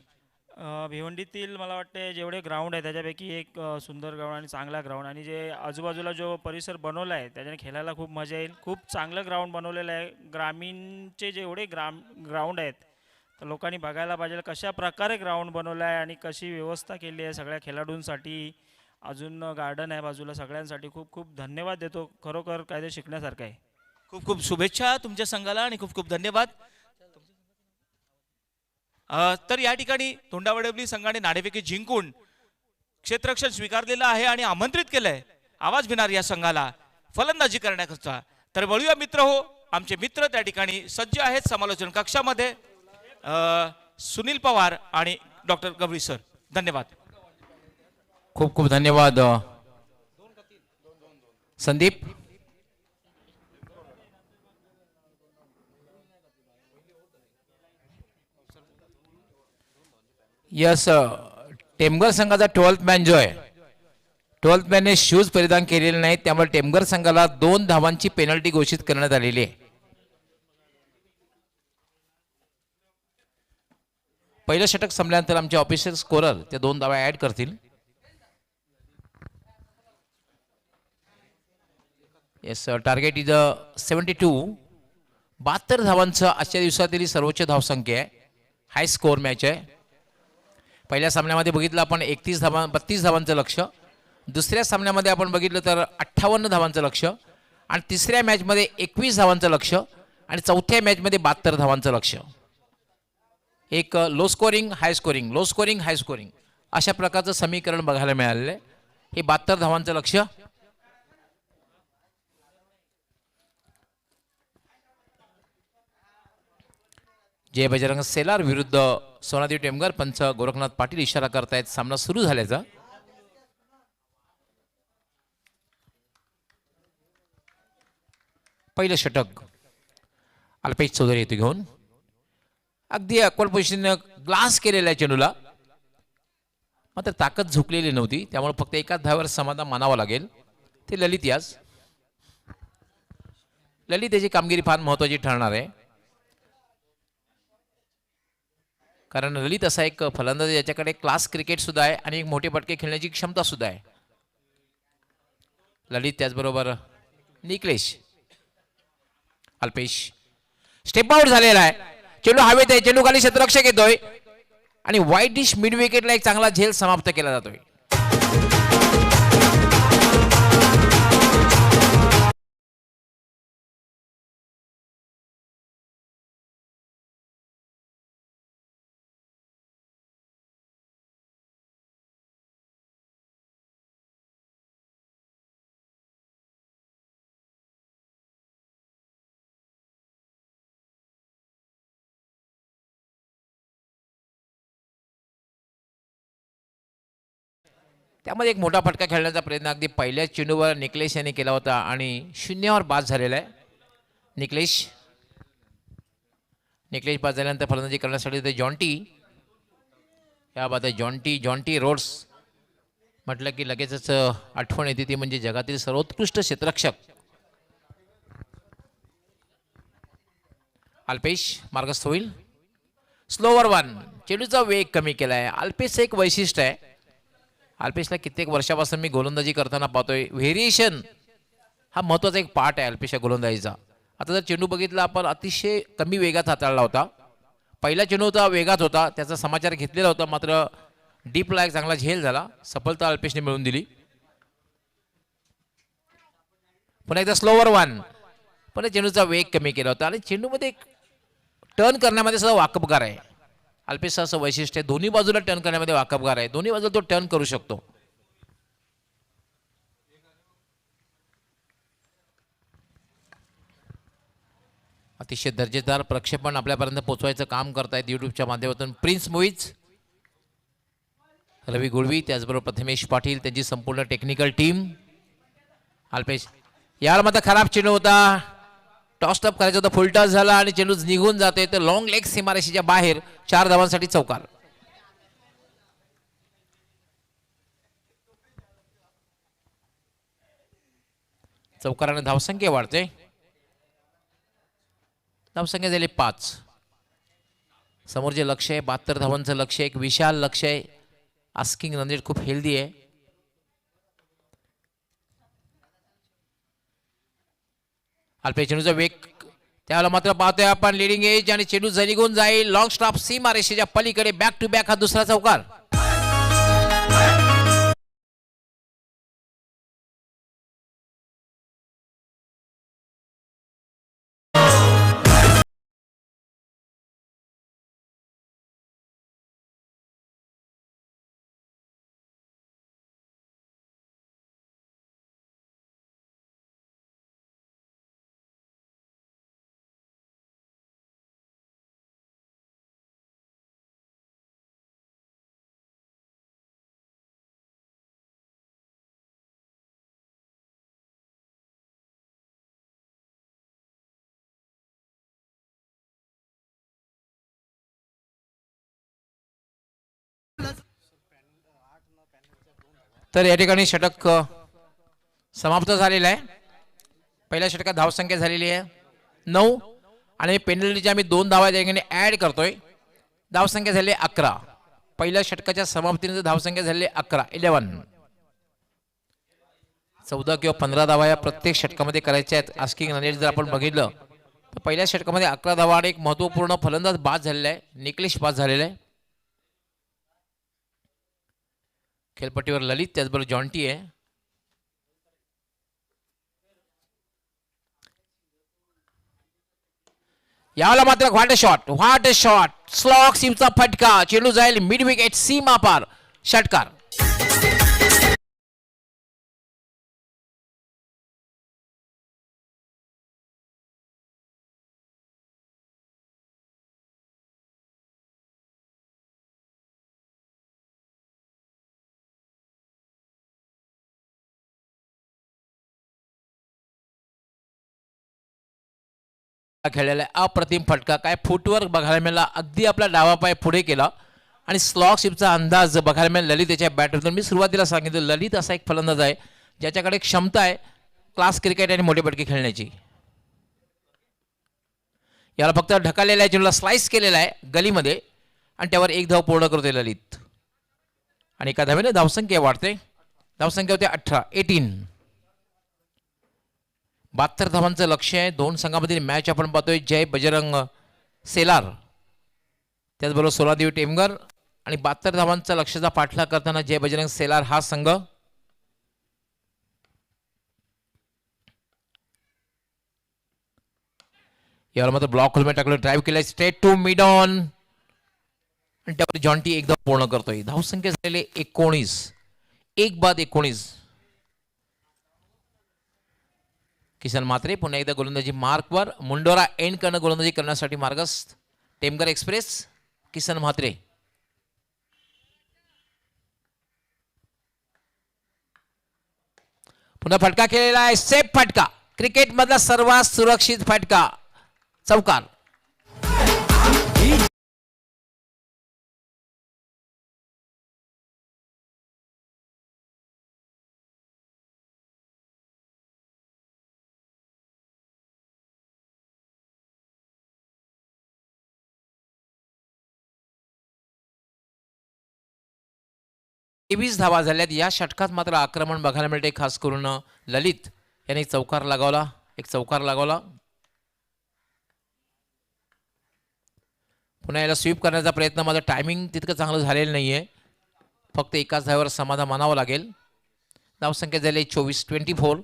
भिवंडीतील मला वाटते जेवढे ग्राउंड आहे त्याच्यापैकी एक सुंदर ग्राउंड आणि चांगला ग्राउंड आणि जे आजूबाजूला जो परिसर बनवला आहे त्याच्याने खेळायला खूप मजा येईल. खूप चांगलं ग्राउंड बनवलेलं आहे. ग्रामीणचे जेवढे ग्राउंड आहेत तर लोकांनी बघायला पाहिजे कशा प्रकारे ग्राउंड बनवलं आहे आणि कशी व्यवस्था केली आहे सगळ्या खेळाडूंसाठी. अजून गार्डन आहे बाजूला. सगळ्यांसाठी खूप खूप धन्यवाद देतो. खरोखर काहीतरी शिकण्यासारखं आहे. खूप खूप शुभेच्छा तुमच्या संघाला आणि खूप खूप धन्यवाद. तर या ठिकाणी धोंडावडवली संघाने नाणेफेकी जिंकून क्षेत्ररक्षण स्वीकारलेलं आहे आणि आमंत्रित केलंय आवाज भिनार या संघाला फलंदाजी करण्याकरता. तर वळूया मित्र हो, आमचे मित्र त्या ठिकाणी सज्ज आहेत समालोचन कक्षामध्ये. सुनील पवार आणि डॉक्टर गवळी सर. धन्यवाद. खूप खूप धन्यवाद संदीप. यस, टेमघर संघाचा 12th मॅन जो आहे, 12th मॅनने शूज परिधान केलेले नाहीत, त्यामुळे टेमघर संघाला 2 धावांची पेनल्टी घोषित करण्यात आलेली आहे. पहिलं षटक संपल्यानंतर आमचे ऑफिशियल स्कोरर ते 2 धावा ऍड करतील. Yes, target is 72. 72 धावांचं आजच्या दिवसातील सर्वोच्च धावसंख्या आहे. हाय स्कोअर मॅच आहे. पहिल्या सामन्यामध्ये बघितलं आपण 32 धावांचं लक्ष्य, दुसऱ्या सामन्यामध्ये आपण बघितलं तर 58 धावांचं लक्ष्य, आणि तिसऱ्या मॅचमध्ये 21 धावांचं लक्ष्य, आणि चौथ्या मॅचमध्ये 72 धावांचं लक्ष्य. एक लो स्कोरिंग हाय स्कोरिंग, लो स्कोरिंग हाय स्कोरिंग अशा प्रकारचं समीकरण बघायला मिळालेलं आहे. हे 72 धावांचं लक्ष्य. जय बजरंग सेलार विरुद्ध सोनादेवी टेमघर. पंच गोरखनाथ पाटील इशारा करतायत सामना सुरू झाल्याचा. पहिलं षटक अल्पेश चौधरी येतो घेऊन. अगदी अक्वल पोझिशन ग्लास केलेला आहे चेंडूला, मात्र ताकद झुकलेली नव्हती, त्यामुळे फक्त एकाच धावावर समाधान मानावं लागेल. ते ललित यास. ललित याची कामगिरी फार महत्वाची ठरणार आहे, कारण ललित असा एक फलंदाज याच्याकडे क्लास क्रिकेट सुद्धा आहे आणि एक मोठे फटके खेळण्याची क्षमता सुद्धा आहे. ललित, त्याचबरोबर निकलेश. अल्पेश स्टेप आउट झालेला आहे. चेंडू हवेत आहे, चेंडू खाली क्षेत्ररक्षक येतोय आणि वाईट डिश मिड विकेटला एक चांगला झेल समाप्त केला जातोय. त्यामध्ये एक मोठा फटका खेळण्याचा प्रयत्न अगदी पहिल्याच चेंडूवर निकलेश यांनी केला होता आणि शून्यावर बाद झालेला आहे. निकलेश बाद झाल्यानंतर फलंदाजी करण्यासाठी ते जॉन्टी. या बात आहे जॉन्टी रोड्स म्हटलं की लगेचच आठवण येते, ती म्हणजे जगातील सर्वोत्कृष्ट क्षेत्ररक्षक. अल्पेश मार्गस्थ होईल. स्लोवर 1. चेंडूचा वेग कमी केला आहे. अल्पेशचं एक वैशिष्ट्य आहे, अल्पेशला कित्येक वर्षापासून मी गोलंदाजी करताना पाहतोय, व्हेरिएशन हा महत्वाचा एक पार्ट आहे अल्पेशच्या गोलंदाजीचा. आता जर चेंडू बघितला आपण, अतिशय कमी वेगात हाताळला होता. पहिला चेंडू होता वेगात होता, त्याचा समाचार घेतलेला होता, मात्र डीपला एक चांगला झेल झाला. सफलता अल्पेशने मिळवून दिली. पुन्हा एकदा स्लोवर 1. पण चेंडूचा वेग कमी केला होता आणि चेंडूमध्ये टर्न करण्यामध्ये सुद्धा वाकबगार आहे. अल्पेशचं असं वैशिष्ट्य आहे, दोन्ही बाजूला टर्न करण्यामध्ये वाकबगार आहे. दोन्ही बाजूला तो टर्न करू शकतो. अतिशय दर्जेदार प्रक्षेपण आपल्यापर्यंत पोहोचवायचं काम करतायत युट्यूबच्या माध्यमातून प्रिन्स मुईज, रवी गुळवी, त्याचबरोबर प्रथमेश पाटील, त्यांची संपूर्ण टेक्निकल टीम. अल्पेश याला मात्र खराब चेंडू होता, टॉसअप करायचं होतं, फुल टॉस झाला आणि चेंडू निघून जाते. तर लॉंग लेग सीमारेषेच्या बाहेर 4 धावांसाठी चौकार. चौकाराने धावसंख्या वाढते. धावसंख्या झाली 5. समोर जे लक्ष आहे 72 धावांचं लक्ष, एक विशाल लक्ष आहे. आस्किंग रन रेट खूप हेल्दी आहे. अल्पेश चेंडूचा वेग, त्याला मात्र पाहतोय आपण लिडिंग एज आणि चेंडू निघून जाईल. लॉंग स्टॉप सीमारेषेच्या पलीकडे बॅक टू बॅक हा दुसरा चौकार. तर या ठिकाणी षटक समाप्त झालेलं आहे. पहिल्या षटकात धावसंख्या झालेली आहे 9 आणि पेनल्टीच्या आम्ही 2 धावा या ठिकाणी ऍड करतोय. धावसंख्या झाली 11. पहिल्या षटकाच्या समाप्तीनंतर धावसंख्या झाली 11. 14 किंवा 15 धावा या प्रत्येक षटकामध्ये करायच्या आहेत. आस्किंग रन रेट जर आपण बघितलं तर पहिल्या षटकामध्ये 11 धावा आणि एक महत्वपूर्ण फलंदाज बाद झालेला आहे. निकलेश बाद झालेला आहे. खेळपट्टीवर ललित त्याचबरोबर जॉन्टी आहे. याला मात्र व्हाट अ शॉट स्लॉग सीमचा फटका. चेंडू जाईल मिड विकेट सीमा पार. षटकार. खेळलेला अप्रतिम फटका. काय फुटवर्क बघायला मिळाला. अगदी आपला डावा पाय पुढे केला आणि स्लॉग शिपचा अंदाज बघायला मिळाला ललित याच्या बॅटरतून. मी सुरुवातीला सांगितलं ललित असा एक फलंदाज आहे ज्याच्याकडे क्षमता आहे क्लास क्रिकेट आणि मोठे फटके खेळण्याची. याला फक्त ढकललेला आहे, चेंडूला स्लाइस केलेला आहे गलीमध्ये आणि त्यावर एक धाव पूर्ण करतोय ललित आणि एका धावेने धावसंख्या वाढते. धावसंख्या होते 18. 72 धावांचं लक्ष आहे. 2 संघामधील मॅच आपण पाहतोय. जय बजरंग सेलार त्याचबरोबर सोलादेवी टेमगर आणि 72 धावांचा लक्ष्याचा पाठलाग करताना जय बजरंग सेलार हा संघ. यावर मात्र ब्लॉक होलमेट टाकलं. ड्राईव्ह केलाय स्ट्रेट टू मिड ऑन आणि त्यावर जॉन्टी एकदा पूर्ण करतोय. धावसंख्या झालेली 19. 1-19. किसन म्हात्रे पुन्हा एकदा गोलंदाजी मार्कवर. मुंडोरा एंड करणं गोलंदाजी करण्यासाठी मार्गस्थ. टेमगर एक्सप्रेस किसन म्हात्रे. पुन्हा फटका केलेला आहे. सेफ फटका. क्रिकेट मधला सर्वात सुरक्षित फटका. चौकार. तेवीस धावा झाल्यात. या षटकात मात्र आक्रमण बघायला मिळते. खास करून ललित याने एक चौकार लगावला. पुन्हा याला स्वीप करण्याचा प्रयत्न. माझं टायमिंग तितकं चांगलं झालेलं नाहीये. फक्त एकाच धाव्यावर समाधान मानावं लागेल. धावसंख्या झाली 24.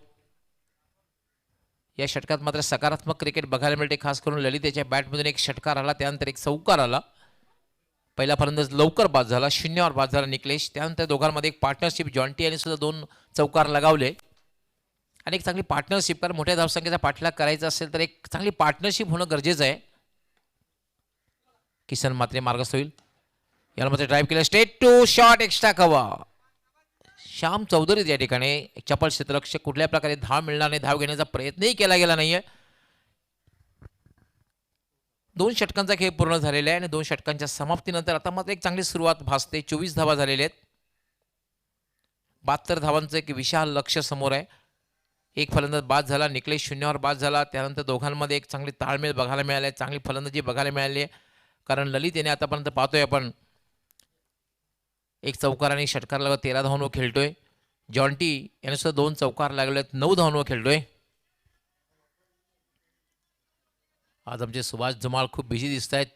या षटकात मात्र सकारात्मक क्रिकेट बघायला मिळते. खास करून ललित याच्या बॅटमधून एक षटकार आला, त्यानंतर एक चौकार आला. पहिला फलंदाज लवकर बाद झाला. 0वर बाद झाला निकलेश. त्यानंतर दोघांमध्ये एक पार्टनरशिप. जॉन्टी यांनी सुद्धा 2 चौकार लगावले आणि एक चांगली पार्टनरशिप. कारण मोठ्या धावसंख्येचा पाठलाग करायचा असेल तर एक चांगली पार्टनरशिप होणं गरजेचं आहे. किसन मात्रे मार्गस्थ होईल. याला मात्र ड्राईव्ह केलं. Straight to shot extra cover. Shyam Chaudhari या ठिकाणी एक चपल क्षेत्ररक्षक. कुठल्या प्रकारे धाव मिळणार नाही, धाव घेण्याचा प्रयत्नही केला गेला नाहीये. 2 षटकांचा खेळ पूर्ण झालेला आहे आणि 2 षटकांच्या समाप्तीनंतर आता मात्र एक चांगली सुरुवात भासते. 24 धावा झालेल्या आहेत. 72 धावांचं एक विशाल लक्ष समोर आहे. एक फलंदाज बाद झाला. निकलेश 0वर बाद झाला. त्यानंतर दोघांमध्ये एक चांगली ताळमेळ बघायला मिळाली आहे. चांगली फलंदाजी बघायला मिळाली आहे. कारण ललित याने आतापर्यंत पाहतोय आपण एक चौकार आणि षटकार लागत 13 धावांवर खेळतोय. जॉन्टी याने सुद्धा 2 चौकार लागले आहेत. 9 धावांवर खेळतोय. आज आमचे सुभाष जमाळ खूप बिझी दिसत आहेत.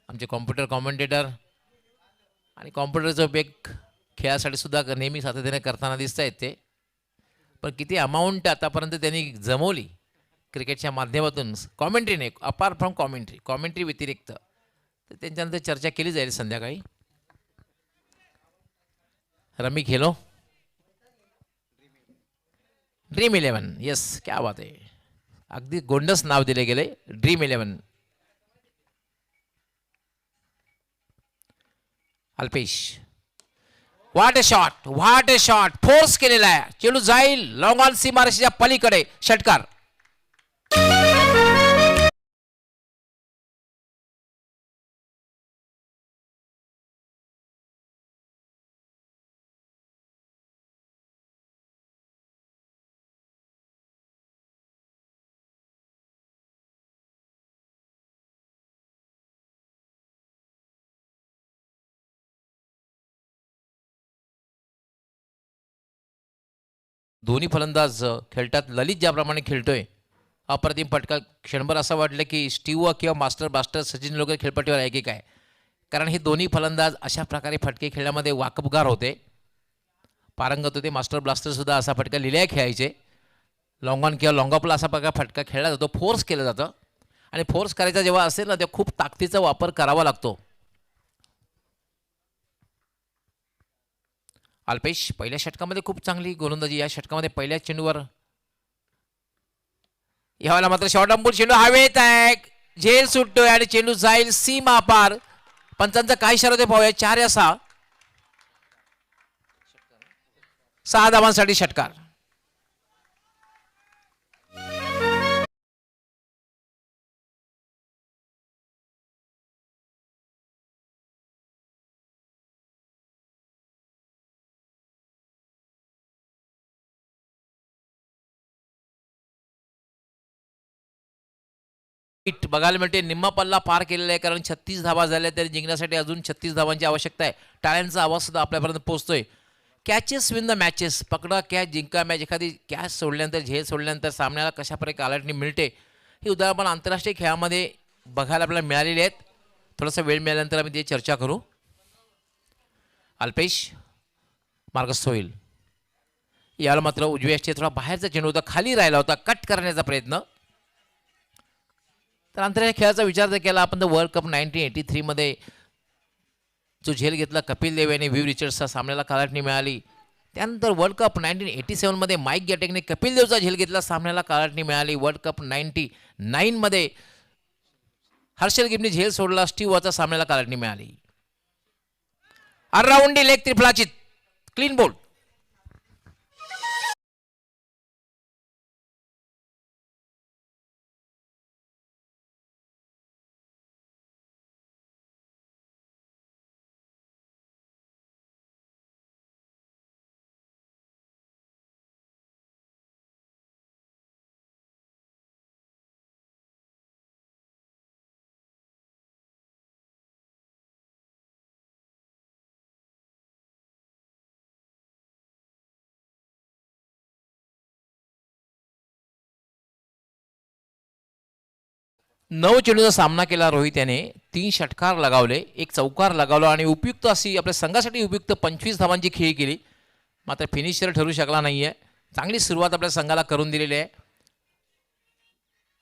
आमचे कॉम्प्युटर कॉमेंटेटर आणि कॉम्प्युटरचा उपयोग खेळासाठी सुद्धा नेहमी सातत्याने करताना दिसत आहेत ते. पण किती अमाऊंट आतापर्यंत त्यांनी जमवली क्रिकेटच्या माध्यमातून. कॉमेंट्री नाही, अपार्ट फ्रॉम कॉमेंट्री व्यतिरिक्त. तर त्यांच्यानंतर चर्चा केली जाईल संध्याकाळी. Rummy Khelo dream 11. येस, क्या बात आहे. अगदी गोंडस नाव दिले गेले dream 11. Alpesh. What a shot force केलेला आहे. चेंडू जाईल लॉंग ऑन सीमारेषेच्या पलीकडे. षटकार. दोन्ही फलंदाज खेळतात. ललित ज्याप्रमाणे खेळतोय अप्रतिम फटका. क्षणभर असं वाटलं की स्टीव किंवा मास्टर ब्लास्टर सचिन लोक खेळपट्टीवर आहे की काय, कारण हे दोन्ही फलंदाज अशा प्रकारे फटके खेळण्यामध्ये वाकबगार होते, पारंगत होते. मास्टर ब्लास्टरसुद्धा असा फटका लिहिल्या खेळायचे. लॉंग ऑन किंवा लॉंग ऑफला असा प्रकार फटका खेळला जातो, फोर्स केलं जातं. आणि फोर्स करायचा जेव्हा असेल ना तेव्हा खूप ताकदीचा वापर करावा लागतो. अल्पेश पहिल्या षटकामध्ये खूप चांगली गोलंदाजी. या षटकामध्ये पहिल्याच चेंडूवर यावेळेला मात्र शॉर्ट अंपूर चेंडू हवेत आहे, झेल सुटतोय आणि चेंडू जाईल सीमा पार. पंचांचा काय इशारा होते पाहूया. 4 या 6 6 धावांसाठी षटकार. हिट बघायला मिळते. निम्मा पल्ला पार केलेला आहे, कारण 36 धावा झाल्या तरी जिंकण्यासाठी अजून 36 धावांची आवश्यकता आहे. टाळ्यांचा आवाज सुद्धा आपल्यापर्यंत पोहोचतोय. Catches win the matches. पकडा कॅच जिंका मॅच. एखादी कॅच सोडल्यानंतर झेल सोडल्यानंतर सामन्याला कशाप्रकारे कालाटणी मिळते हे उदाहरण आपण आंतरराष्ट्रीय खेळामध्ये बघायला आपल्याला मिळालेले आहेत. थोडासा वेळ मिळाल्यानंतर आम्ही ते चर्चा करू. अल्पेश मार्गस्थ होईल. याला मात्र उजव्या अष्टे थोडा बाहेरचा चेंडू होता, खाली राहिला होता, कट करण्याचा प्रयत्न. तर आंतरराष्ट्रीय खेळाचा विचार जर केला आपण तर वर्ल्ड कप 1983 मध्ये जो झेल घेतला कपिल देव यांनी व्ही रिचर्ड्सचा सामन्याला कालाटणी मिळाली. त्यानंतर वर्ल्ड कप 1987 मध्ये माईक गॅटेकने कपिल देवचा झेल घेतला, सामन्याला कालाटणी मिळाली. वर्ल्ड कप 99 मध्ये हर्षल गिबने झेल सोडला, स्टीव वॉचा सामन्याला कालाटणी मिळाली. ऑलराऊंडी लेग त्रिफळाची क्लीन बोल्ड. नऊ चेंडूचा सामना केला रोहित याने. 3 षटकार लगावले, 1 चौकार लगावला आणि उपयुक्त अशी आपल्या संघासाठी उपयुक्त 25 धावांची खेळी केली. मात्र फिनिशर ठरू शकला नाहीये. चांगली सुरुवात आपल्या संघाला करून दिलेली आहे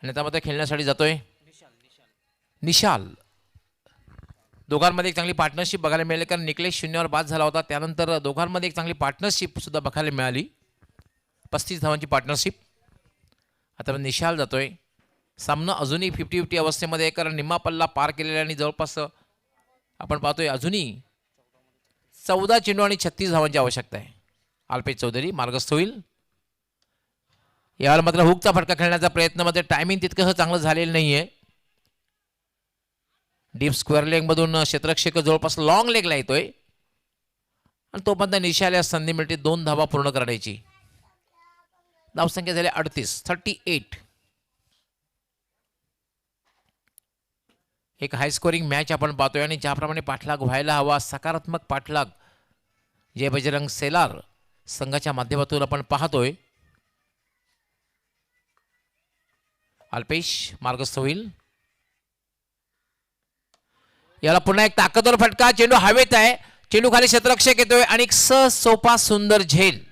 आणि त्यामध्ये खेळण्यासाठी जातोय निशाल. दोघांमध्ये एक चांगली पार्टनरशिप बघायला मिळाली, कारण निकलेश 0 वर बाद झाला होता. त्यानंतर दोघांमध्ये एक चांगली पार्टनरशिप सुद्धा बघायला मिळाली, 35 धावांची पार्टनरशिप. आता निशाल जातोय. सामना अजूनही 50-50 अवस्थेमध्ये आहे, कारण निम्मा पल्ला पार केलेला आणि जवळपास आपण पाहतोय अजूनही 14 चेंडू आणि 36 धावांची आवश्यकता आहे. अल्पेश चौधरी मार्गस्थ होईल. यावेळेला मात्र हुकचा फटका खेळण्याचा प्रयत्न, मध्ये टायमिंग तितकंसं चांगलं झालेलं नाहीये. डीप स्क्वेअर लेग मधून क्षेत्ररक्षक जवळपास लॉंग लेगला येतोय आणि तोपर्यंत निशाला संधी मिळते 2 धावा पूर्ण करण्याची. धावसंख्या झाली 38. एक हाय स्कोरिंग मॅच आपण पाहतोय आणि ज्याप्रमाणे पाठलाग व्हायला हवा, सकारात्मक पाठलाग जय बजरंग सेलार संघाच्या माध्यमातून आपण पाहतोय. अल्पेश मार्गस्थ होईल. याला पुन्हा एक ताकदवर फटका. चेंडू हवेत आहे, चेंडू खाली क्षेत्ररक्षक येतोय आणि एक सोपा सुंदर झेल.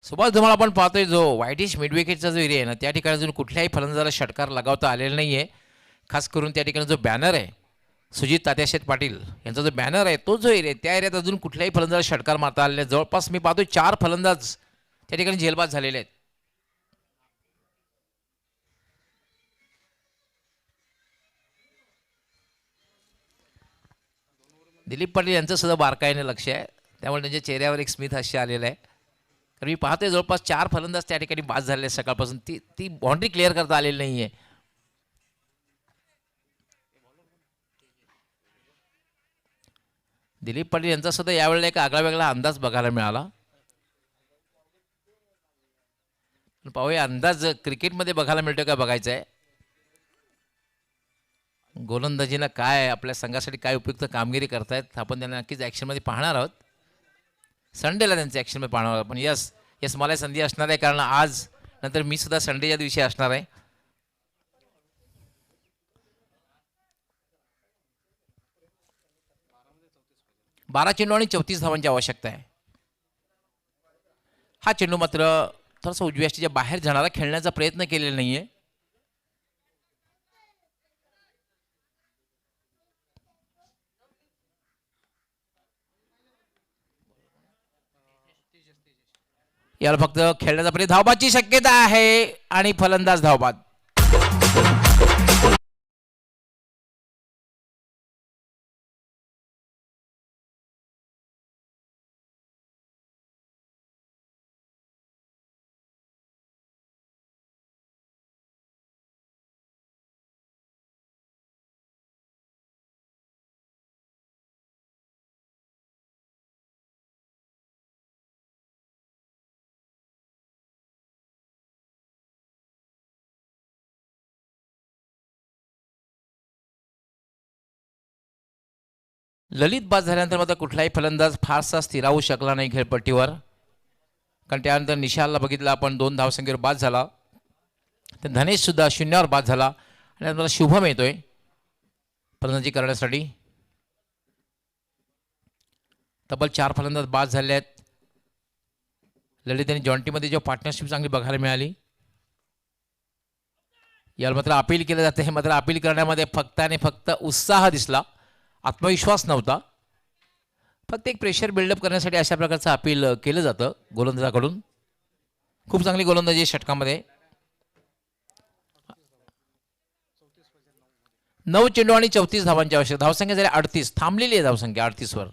सुभाष धुमाळ आपण पाहतोय जो वाईटिश मिडविकेटचा जो एरिया आहे ना, त्या ठिकाणी अजून कुठल्याही फलंदाजाला षटकार लगावता आलेला नाहीये. खास करून त्या ठिकाणी जो बॅनर आहे सुजित तात्याशेठ पाटील यांचा जो बॅनर आहे तो जो एरिया त्या एरियात अजून कुठल्याही फलंदाज षटकार मारता आलेले नाही. जवळपास मी पाहतोय 4 फलंदाज त्या ठिकाणी झेलबाद झालेले आहेत. दिलीप पाटील यांचं सुद्धा बारकाईने लक्ष आहे, त्यामुळे त्यांच्या चेहऱ्यावर एक स्मित हास्य आलेलं आहे. कारण मी पाहतोय जवळपास 4 फलंदाज त्या ठिकाणी बाद झालेले आहेत सकाळपासून. ती बाउंड्री क्लिअर करता आलेली नाही आहे. दिलीप पाटील यांचा सुद्धा यावेळेला एक आगळा वेगळा अंदाज बघायला मिळाला. पाहूया अंदाज क्रिकेटमध्ये बघायला मिळतो का बघायचा आहे. गोलंदाजीनं काय आपल्या संघासाठी काय उपयुक्त कामगिरी करतायत आपण त्यांना नक्कीच ॲक्शनमध्ये पाहणार आहोत. संडेला त्यांचं ॲक्शनमध्ये पाहणार आहोत. पण यस मला संधी असणार आहे, कारण आज नंतर मी सुद्धा संडेच्या दिवशी असणार आहे. बारा चेंडू आणि 34 धावांची आवश्यकता आहे. हा चेंडू मात्र थोडासा उजव्या यष्टीच्या बाहेर जाणारा खेळण्याचा प्रयत्न केलेला नाहीये. याला फक्त खेळण्याचा प्रयत्न, धावबाची शक्यता आहे आणि फलंदाज धावबाद. ललित बाद झाल्यानंतर मात्र कुठलाही फलंदाज फारसा स्थिरावू शकला नाही खेळपट्टीवर, कारण त्यानंतर निशालला बघितलं आपण 2 धावसंख्येवर बाद झाला. तर धनेश सुद्धा 0वर बाद झाला आणि आता शुभम येतोय फलंदाजी करण्यासाठी. तब्बल 4 फलंदाज बाद झाले आहेत. ललित आणि जॉन्टीमध्ये जो पार्टनरशिप चांगली बघायला मिळाली. याला मात्र अपील केलं जातं. हे मात्र अपील करण्यामध्ये फक्त आणि फक्त उत्साह दिसला, आत्मविश्वास नव्हता. फक्त एक प्रेशर बिल्डअप करण्यासाठी अशा प्रकारचं अपील केलं जातं गोलंदाजाकडून. खूप चांगली गोलंदाजी षटकामध्ये. 9 चेंडू आणि 34 धावांची आवश्यकता. धावसंख्या झाली 38, थांबलेली आहे धावसंख्या 38वर.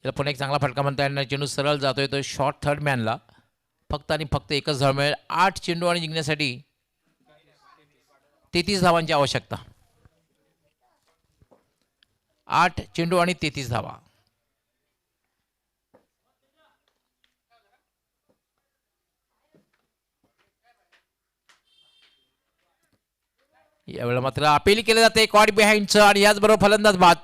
याला पुन्हा एक चांगला फटका म्हणता येणार. चेंडू सरळ जातोय तो शॉर्ट थर्ड मॅनला. फक्त आणि फक्त एकच धाव मिळेल. 8 चेंडू आणि जिंकण्यासाठी 33 धावांची आवश्यकता. 8 चेंडू आणि 33 धावा. यावेळेला मात्र अपील केलं जाते कॉट बिहाइंडचं आणि याचबरोबर फलंदाज बाद.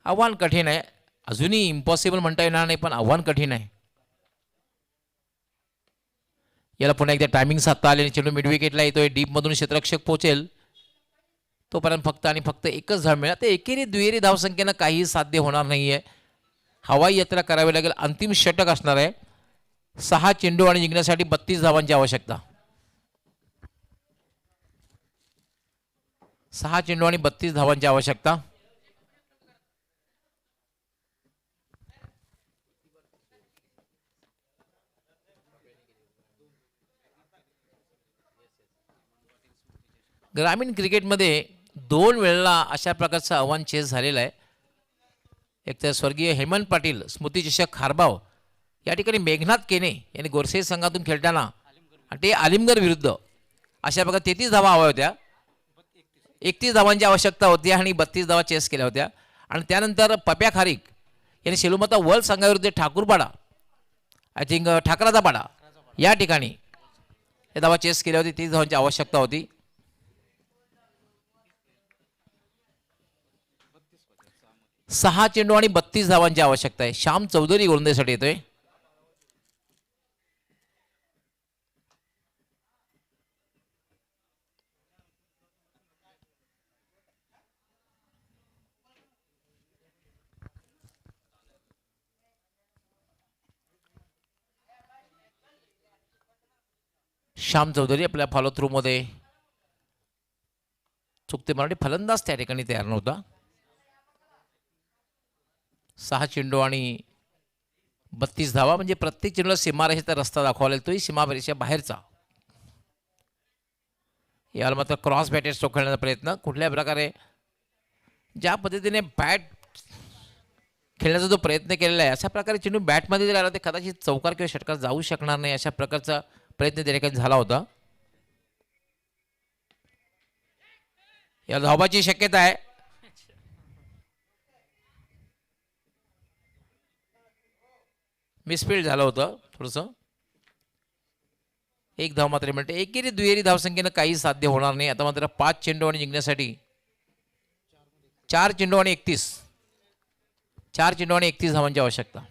आव्हान कठीण आहे. अजूनही इम्पॉसिबल म्हणता येणार नाही, पण आव्हान कठीण आहे. याला पुन्हा एकदा टायमिंग साधता आले. चेंडू मिड विकेटला येतोय. डीपमधून क्षेत्ररक्षक पोहोचेल तोपर्यंत फक्त आणि फक्त एकच धाव मिळेल. ते एकेरी दुहेरी धावसंख्येनं काही साध्य होणार नाहीये. हवाई यात्रा करावी लागेल. अंतिम षटक असणार आहे. 6 चेंडू आणि जिंकण्यासाठी 32 धावांची आवश्यकता. 6 चेंडू आणि 32 धावांची आवश्यकता. ग्रामीण क्रिकेटमध्ये 2 वेळेला अशा प्रकारचं आव्हान चेस झालेलं आहे. एक तर स्वर्गीय हेमंत पाटील स्मृतिचषक खारबाव या ठिकाणी मेघनाथ केने यांनी गोरसे संघातून खेळताना आणि ते आलिमगड विरुद्ध अशा प्रकारे 33 धावा हव्या होत्या. 31 धावांची आवश्यकता होती आणि 32 धावा चेस केल्या होत्या. आणि त्यानंतर पप्या खारीक यांनी शेलुमता वर्ल्ड संघाविरुद्ध ठाकूरपाडा आय थिंक ठाकराचा पाडा या ठिकाणी हे धावा चेस केली होती, 30 धावांची आवश्यकता होती. सहा चेंडू आणि 32 धावांची आवश्यकता आहे. श्याम चौधरी गोलंदाजीसाठी येतोय. श्याम चौधरी आपल्या फॉलो थ्रू मध्ये चुकते मराठी फलंदाज त्या ठिकाणी तयार नव्हता. 6 चेंडू आणि 32 धावा म्हणजे प्रत्येक चेंडूला सीमारेषेचा रस्ता दाखवला, तोही सीमारेषेच्या बाहेरचा. याला मात्र क्रॉस बॅटेड स्ट्रोक खेळण्याचा प्रयत्न. कुठल्या प्रकारे ज्या पद्धतीने बॅट खेळण्याचा जो प्रयत्न केलेला आहे अशा प्रकारे चेंडू बॅटमध्ये जर आला ते कदाचित चौकार किंवा षटकार जाऊ शकणार नाही, अशा प्रकारचा प्रयत्न त्या ठिकाणी झाला होता. या धावाची शक्यता आहे. मिसफील्ड झालं होतं थोडंसं. एक धाव मात्र मिळते. एकेरी दुहेरी धावसंख्येनं काही साध्य होणार नाही. आता मात्र 5 चेंडू आणि जिंकण्यासाठी 4 चेंडू आणि 31 धावांची आवश्यकता.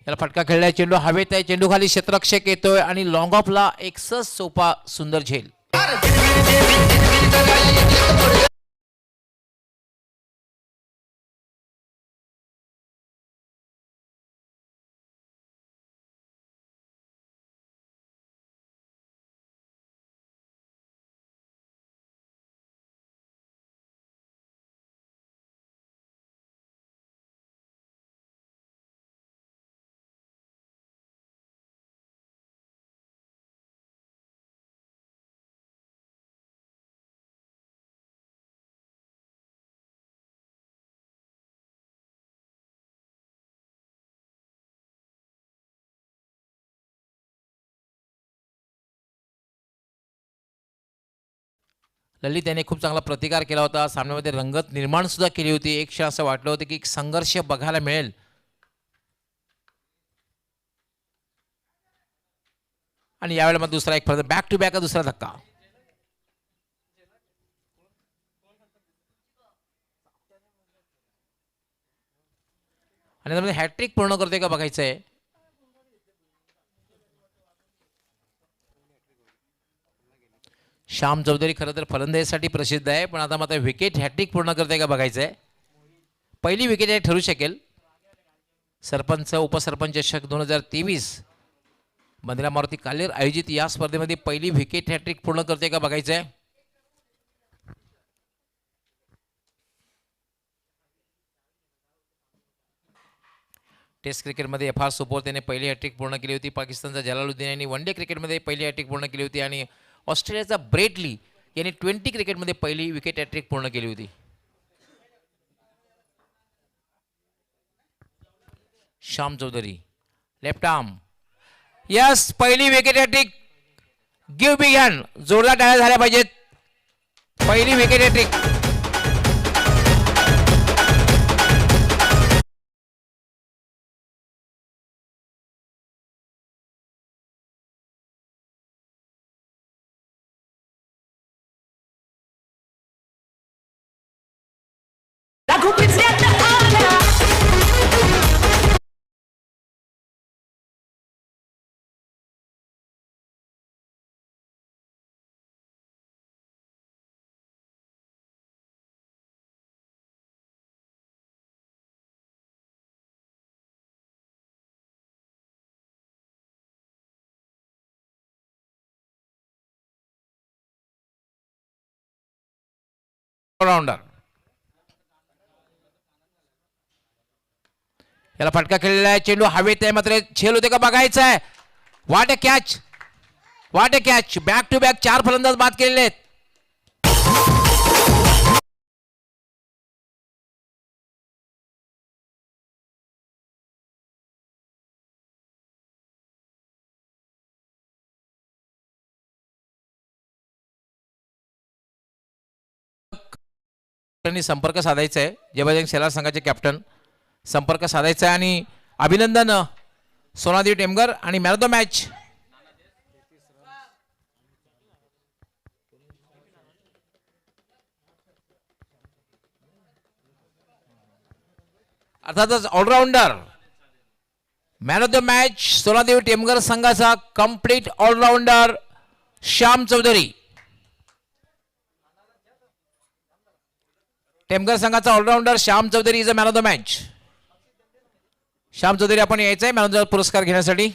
याला फटका खेळलाय. चेंडू हवेत आहे. चेंडू खाली क्षेत्ररक्षक येतोय आणि लॉंग ऑफला एक सहज सोपा सुंदर झेल. ललित याने खूप चांगला प्रतिकार केला होता. सामन्यामध्ये रंगत निर्माण सुद्धा केली होती. एक क्षण असं वाटलं होतं की एक संघर्ष बघायला मिळेल. आणि यावेळेला मग दुसरा एक बॅक टू बॅक दुसरा धक्का. आणि त्यामध्ये हॅट्रिक पूर्ण करतोय का बघायचं आहे. श्याम चौधरी खरं तर फलंदाजीसाठी प्रसिद्ध आहे, पण आता मात्र विकेट हॅट्रिक पूर्ण करते का बघायचं आहे. पहिली विकेट हे ठरू शकेल. सरपंच उपसरपंच चषक 2023 मंदिरा मारुती कालेर आयोजित या स्पर्धेमध्ये पहिली विकेट हॅट्रिक पूर्ण करते का बघायचं आहे. टेस्ट क्रिकेटमध्ये FR सुपोर त्याने पहिली हॅट्रिक पूर्ण केली होती. पाकिस्तानचा जलालुद्दीन यांनी वन डे क्रिकेटमध्ये पहिली हॅट्रिक पूर्ण केली होती आणि ऑस्ट्रेलियाचा ब्रेट ली यांनी 20 क्रिकेटमध्ये पहिली विकेट हॅट्रिक पूर्ण केली होती. Shyam Chaudhari left arm, yes, पहिली wicket hattrick. Give big hand, जोरदार टाळ्या झाल्या पाहिजेत. पहिली विकेट हॅट्रिक. ऑलराऊंडर याला फटका खेळलेला आहे. चेंडू हवेत आहे, मात्र झेल होते का बघायचं आहे. What a catch, what a catch. Back to back 4 फलंदाज बाद केलेले आहेत. संपर्क साधायचा आहे. जे बजरंग शेलार संघाचे कॅप्टन संपर्क साधायचा आहे. आणि अभिनंदन सोनादेवी टेमगर. आणि मॅन ऑफ द मॅच अर्थातच allrounder man of the match Sonadevi Temgar संघाचा कंप्लीट ऑलराऊंडर श्याम चौधरी. टेमगर संघाचा allrounder Shyam Chaudhari is a man of the match. Shyam Chaudhari आपण यायचंय मॅन ऑफ द पुरस्कार घेण्यासाठी.